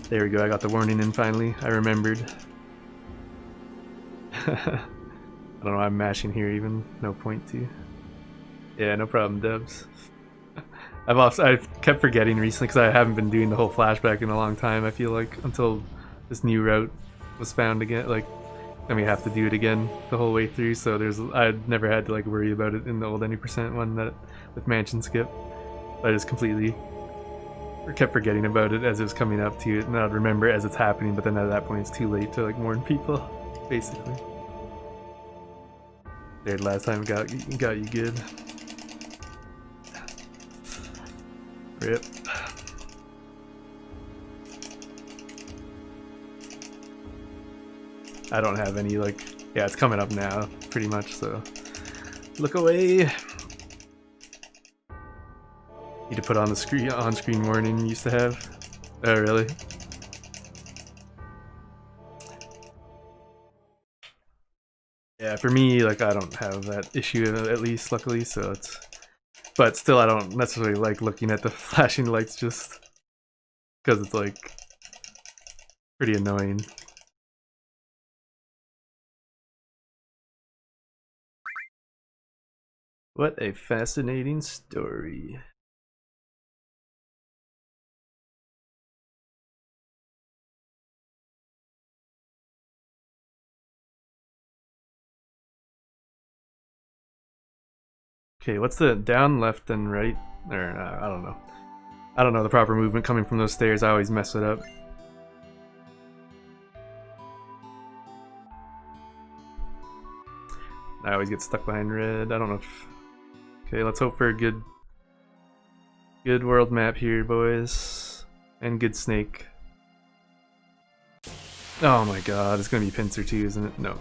There we go, I got the warning in finally. I remembered. I don't know why I'm mashing here even. No point to. Yeah, no problem, Debs. I've kept forgetting recently because I haven't been doing the whole flashback in a long time, I feel like, until this new route was found again. Like, then we have to do it again the whole way through, so I'd never had to like worry about it in the old any % one that with mansion skip. I just completely kept forgetting about it as it was coming up to it, and I'd remember as it's happening, but then at that point it's too late to like warn people, basically. There, last time got you good. Rip. I don't have any like, yeah, it's coming up now pretty much, so look away. Need to put on the on-screen warning you used to have. Oh really? Yeah, for me, like I don't have that issue at least, luckily, so it's. But still, I don't necessarily like looking at the flashing lights just because it's like pretty annoying. What a fascinating story. Okay, what's the down, left, and right? Or I don't know. I don't know the proper movement coming from those stairs. I always mess it up. I always get stuck behind red. I don't know if... Okay, let's hope for a good world map here, boys. And good snake. Oh my god, it's gonna be pincer too, isn't it? No.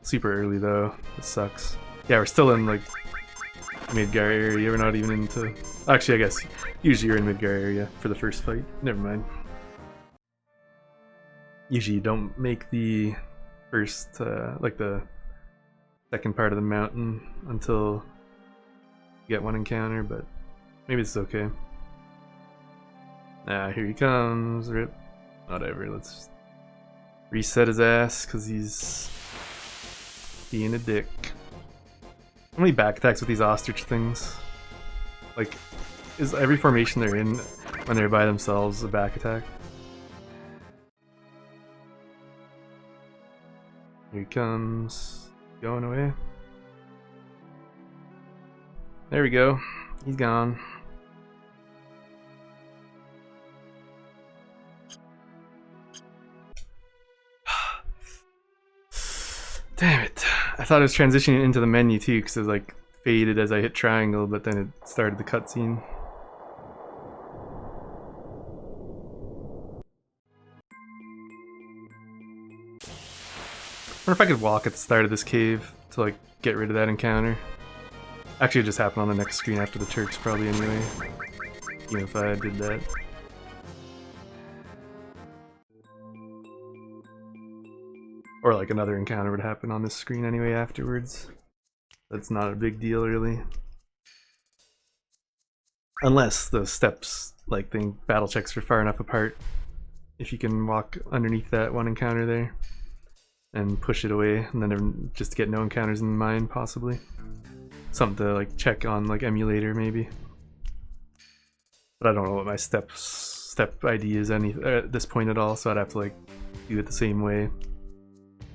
Super early though. This sucks. Yeah, we're still in like Midgar area. We're not even into... Actually, I guess usually you're in Midgar area for the first fight. Never mind. Usually you don't make the first, like the second part of the mountain until you get one encounter, but maybe it's okay. Ah, here he comes. Rip. Whatever, let's just reset his ass because he's being a dick. How many back attacks with these ostrich things? Like, is every formation they're in when they're by themselves a back attack? Here he comes. Going away. There we go. He's gone. Damn it. I thought it was transitioning into the menu too, because it was like faded as I hit triangle, but then it started the cutscene. I wonder if I could walk at the start of this cave to like get rid of that encounter. Actually, it just happened on the next screen after the Turks probably anyway, even if I did that. Or like another encounter would happen on this screen anyway afterwards. That's not a big deal really. Unless the steps, like the battle checks are far enough apart. If you can walk underneath that one encounter there and push it away, and then just to get no encounters in mind possibly. Something to like check on like emulator maybe. But I don't know what my step ID is at this point at all, so I'd have to like do it the same way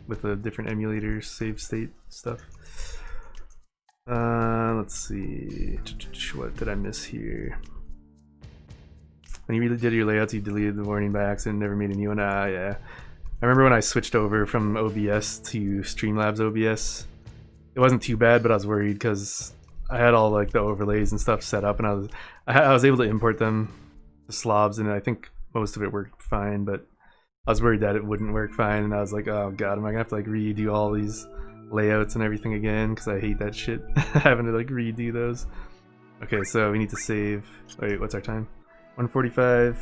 with a different emulator save state stuff. Let's see. What did I miss here? When you really did your layouts, you deleted the warning by accident, never made a new one. Ah, yeah. I remember when I switched over from OBS to Streamlabs OBS. It wasn't too bad, but I was worried because I had all like the overlays and stuff set up, and I was able to import them to slobs, and I think most of it worked fine, but I was worried that it wouldn't work fine, and I was like, oh god, am I gonna have to like redo all these layouts and everything again? Because I hate that shit, having to like redo those. Okay, so we need to save. Wait, what's our time? 1:45,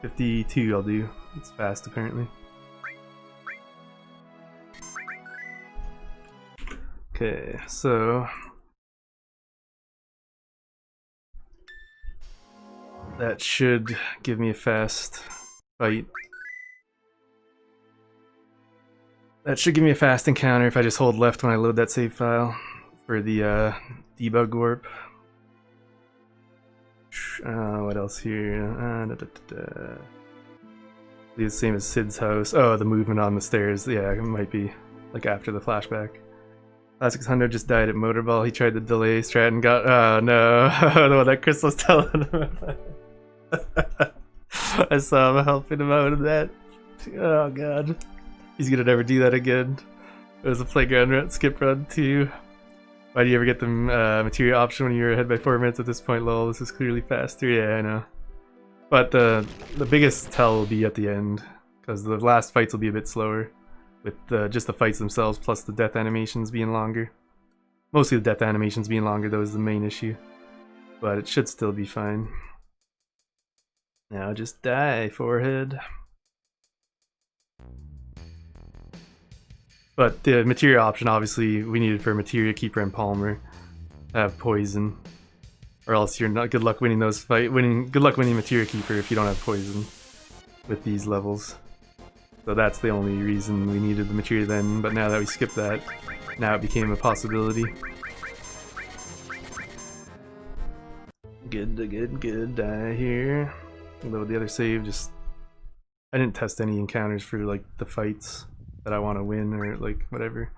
52 I'll do. It's fast apparently. Okay, so that should give me a fast fight. That should give me a fast encounter if I just hold left when I load that save file for the debug warp. What else here? The same as Sid's house. Oh, the movement on the stairs. Yeah, it might be like after the flashback. Classics Hundo just died at Motorball. He tried to delay strat and got. Oh no! The one that Chris was telling him about. I saw him helping him out in that. Oh god. He's gonna never do that again. It was a playground run, skip run too. Why do you ever get the material option when you're ahead by 4 minutes at this point? Lol, this is clearly faster. Yeah, I know. But the biggest tell will be at the end, because the last fights will be a bit slower, with just the fights themselves plus the death animations being longer. Mostly the death animations being longer though is the main issue, but it should still be fine. Now just die, forehead. But the materia option, obviously, we needed for Materia Keeper and Palmer to have poison, or else you're not. Good luck winning those fight. Good luck winning Materia Keeper if you don't have poison with these levels. So that's the only reason we needed the materia then. But now that we skipped that, now it became a possibility. Good. Die here. Load the other save. Just I didn't test any encounters for like the fights that I want to win or like whatever.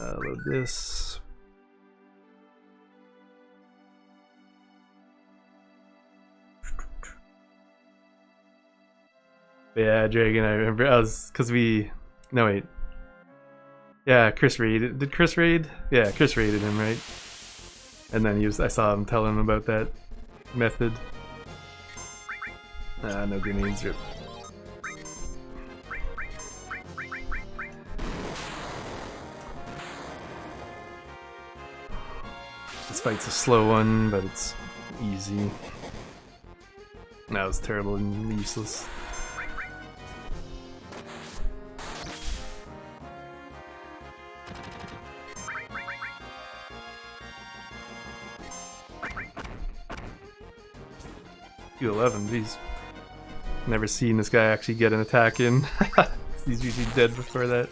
Load this. But yeah, Dragon, I remember I was, cause we, no wait. Yeah, Chris raided. Did Chris raid? Yeah, Chris raided him, right? And then I saw him tell him about that method. No grenades, rip. This fight's a slow one, but it's easy. That was terrible and useless. $211, jeez. Never seen this guy actually get an attack in. He's usually dead before that.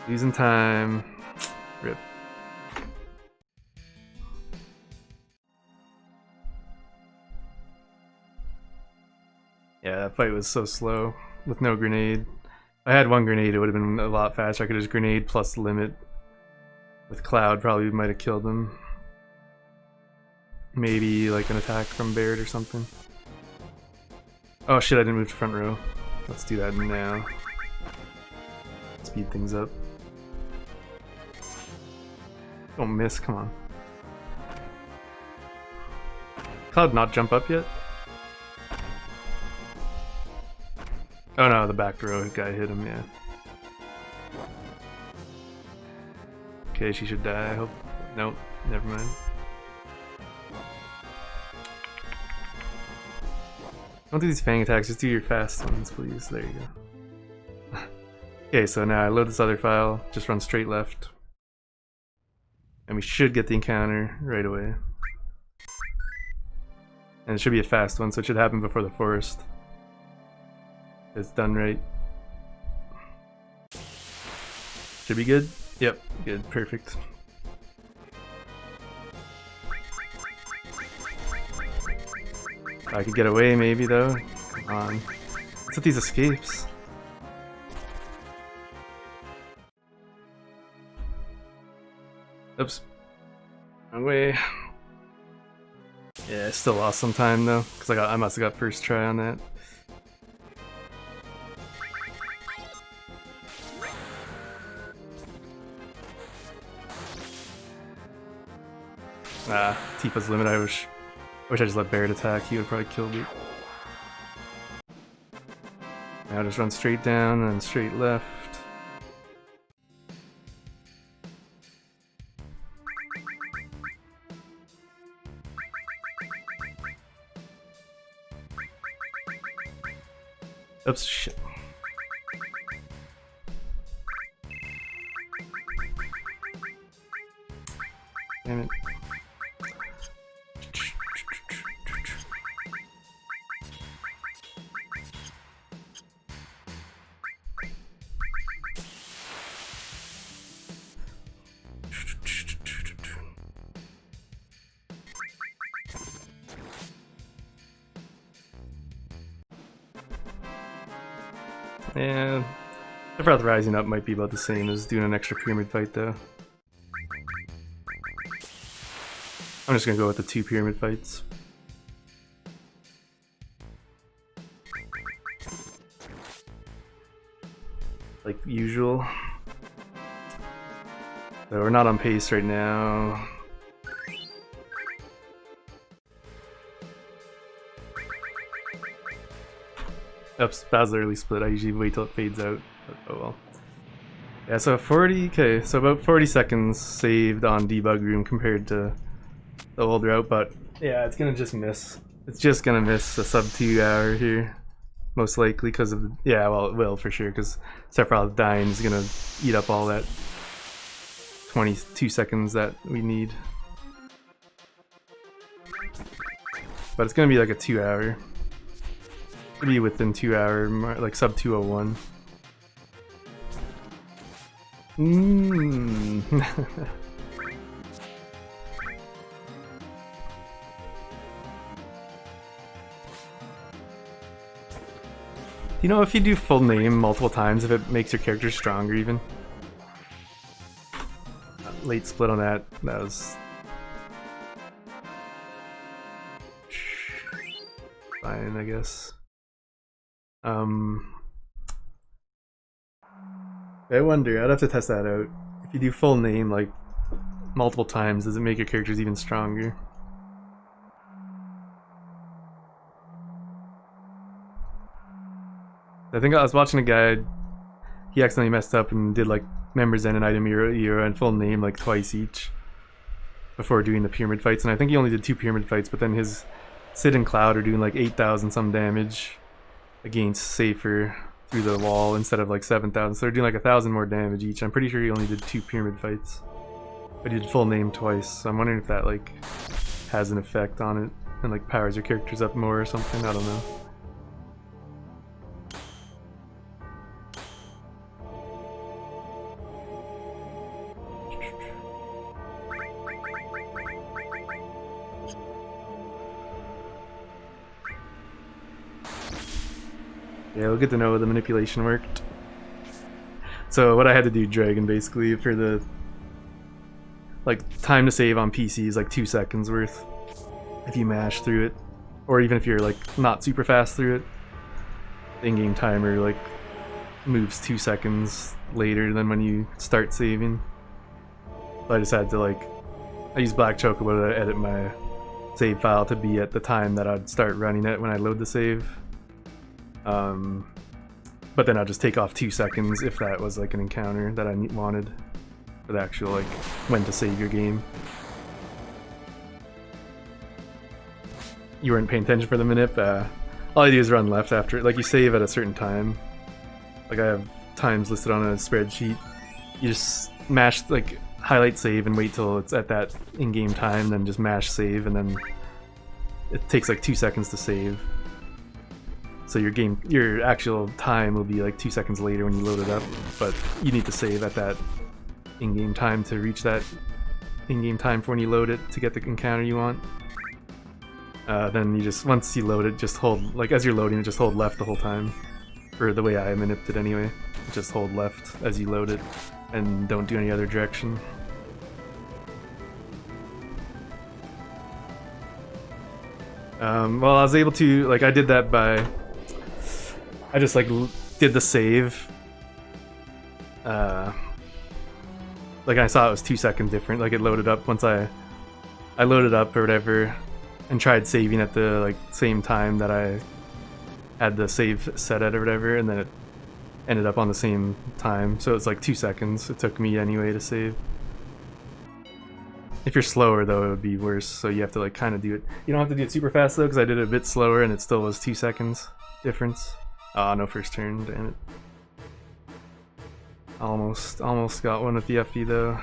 Losing time. Rip. Yeah, that fight was so slow with no grenade. If I had one grenade, it would have been a lot faster. I could just grenade plus limit. With Cloud, probably might have killed him. Maybe like an attack from Baird or something. Oh shit, I didn't move to front row. Let's do that now. Speed things up. Don't miss, come on. Cloud not jump up yet? Oh no, the back row guy hit him, yeah. Okay, she should die, I hope. Nope, never mind. Don't do these fang attacks, just do your fast ones, please. There you go. Okay, so now I load this other file, just run straight left. And we should get the encounter right away. And it should be a fast one, so it should happen before the forest. It's done right. Should be good? Yep, good, perfect. I could get away maybe though. Come on. What's with these escapes? Oops. Wrong way. Yeah, I still lost some time though, because I must have got first try on that. Tifa's limit. I wish I just let Baird attack. He would probably killed it. Now just run straight down and straight left. Oops, shit. Damn it. Yeah, I forgot the rising up might be about the same as doing an extra pyramid fight though. I'm just gonna go with the 2 pyramid fights. Like usual. So we're not on pace right now. Oops, that was the early split. I usually wait till it fades out. But oh well. Yeah, so 40, okay, so about 40 seconds saved on debug room compared to the old route, but yeah, it's gonna just miss. It's just gonna miss a sub 2 hour here. Most likely because of, yeah, well it will for sure, because Sephiroth dying is gonna eat up all that 22 seconds that we need. But it's gonna be like a 2 hour. It'll be within 2 hour, like sub 201. You know, if you do full name multiple times, if it makes your character stronger even. Late split on that, that was fine, I guess. I wonder, I'd have to test that out. If you do full name like multiple times, does it make your characters even stronger? I think I was watching a guy, he accidentally messed up and did like members and an item era and full name like twice each before doing the pyramid fights, and I think he only did 2 pyramid fights, but then his Sid and Cloud are doing like 8,000 some damage against Safer through the wall instead of like 7,000, so they're doing like 1,000 more damage each. I'm pretty sure he only did 2 pyramid fights, but he did full name twice, so I'm wondering if that like has an effect on it and like powers your characters up more or something. I don't know. Yeah, we'll get to know how the manipulation worked. So what I had to do, Dragon, basically, for the like time to save on PC is like 2 seconds worth if you mash through it, or even if you're like not super fast through it. The in-game timer like moves 2 seconds later than when you start saving. So I just had to like, I use Black Chocobo to edit my save file to be at the time that I'd start running it when I load the save. But then I'll just take off 2 seconds if that was like an encounter that I wanted for the actual like when to save your game. You weren't paying attention for the manip. All I do is run left after it. Like you save at a certain time. Like I have times listed on a spreadsheet. You just mash, like highlight save and wait till it's at that in-game time, then just mash save, and then it takes like 2 seconds to save. So your actual time will be like 2 seconds later when you load it up, but you need to save at that in-game time to reach that in-game time for when you load it to get the encounter you want. Then you just, once you load it, just hold, like as you're loading it, just hold left the whole time. Or the way I manipped it anyway. Just hold left as you load it, and don't do any other direction. Well, I was able to, like I did that by, I just like did the save. Like I saw it was 2 seconds different. Like it loaded up once I loaded up or whatever, and tried saving at the like same time that I had the save set at or whatever, and then it ended up on the same time. So it's like 2 seconds. It took me anyway to save. If you're slower though, it would be worse. So you have to like kind of do it. You don't have to do it super fast though, because I did it a bit slower and it still was 2 seconds difference. Ah, no first turn, damn it. Almost got one with the FE though.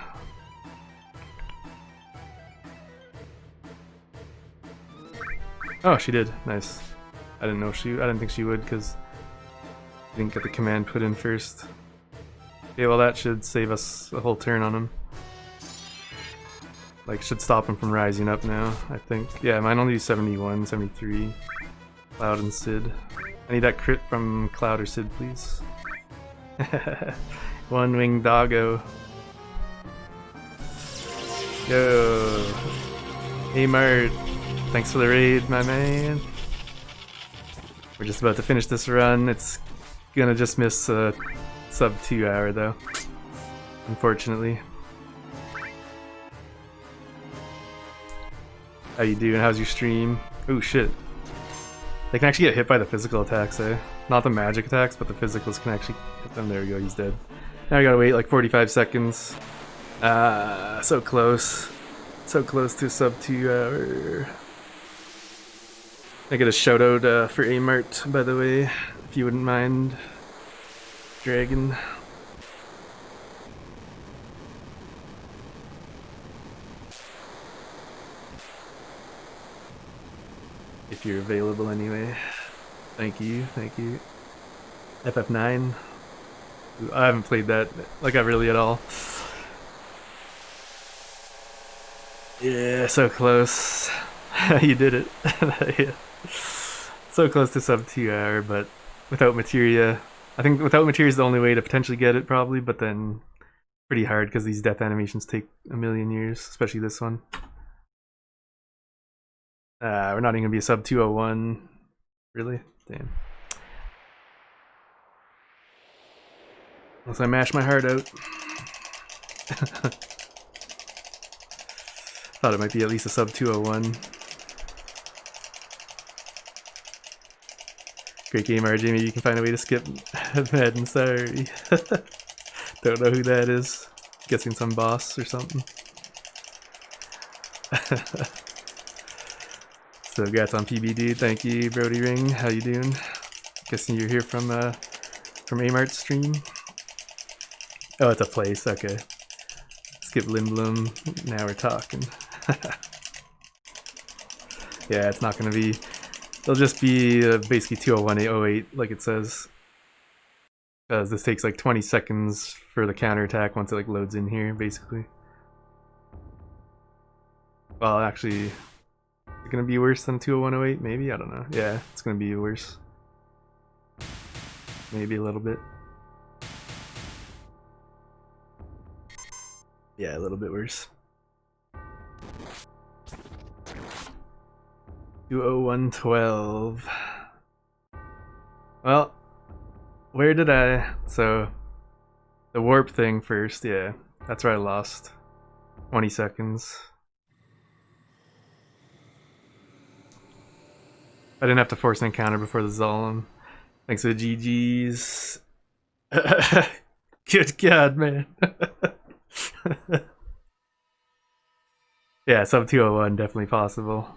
Oh, she did. Nice. I didn't think she would because I didn't get the command put in first. Okay, well that should save us a whole turn on him. Like, should stop him from rising up now, I think. Yeah, mine only do 71, 73. Cloud and Sid. I need that crit from Cloud or Sid, please. One wing doggo. Yo. Hey Mart. Thanks for the raid, my man. We're just about to finish this run. It's gonna just miss a sub 2 hour though, unfortunately. How you doing? How's your stream? Oh shit. They can actually get hit by the physical attacks, eh? Not the magic attacks, but the physicals can actually hit them. There we go, he's dead. Now we gotta wait like 45 seconds. So close. So close to sub 2 hour. I get a shout out for Amart, by the way, if you wouldn't mind, Dragon. If you're available anyway. Thank you, thank you. FF9. Ooh, I haven't played that, like, really at all. Yeah, so close. You did it. Yeah. So close to sub 2 hour, but without materia. I think without materia is the only way to potentially get it, probably, but then pretty hard because these death animations take a million years, especially this one. We're not even gonna be a sub 201. Really? Damn. Unless I mash my heart out. Thought it might be at least a sub 201. Great game, RJ. Maybe you can find a way to skip Madden. Sorry. Don't know who that is. Guessing some boss or something. So, congrats on PB, dude. Thank you, Brody Ring. How you doing? Guessing you're here from Amart's stream. Oh, it's a place. Okay. Skip Limblum. Now we're talking. Yeah, it's not gonna be. It'll just be basically 201-808, like it says. Because this takes like 20 seconds for the counterattack once it like loads in here, basically. Well, actually, is it gonna be worse than 201-08? Maybe? I don't know. Yeah, it's gonna be worse. Maybe a little bit. Yeah, a little bit worse. 201-12. Well, where did I... So, the warp thing first, yeah. That's where I lost 20 seconds. I didn't have to force an encounter before the Zolom. Thanks for the GGs. Good God, man. Yeah, sub 201, definitely possible.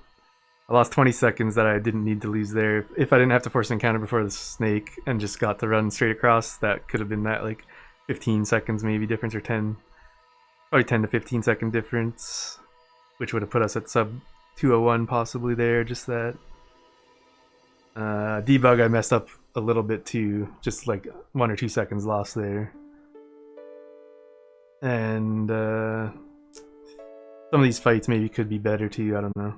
I lost 20 seconds that I didn't need to lose there. If I didn't have to force an encounter before the snake and just got to run straight across, that could have been that like 15 seconds maybe difference, or 10, probably 10 to 15 second difference, which would have put us at sub 201 possibly there, just that. Debug I messed up a little bit too, just like 1 or 2 seconds lost there. And some of these fights maybe could be better too, I don't know.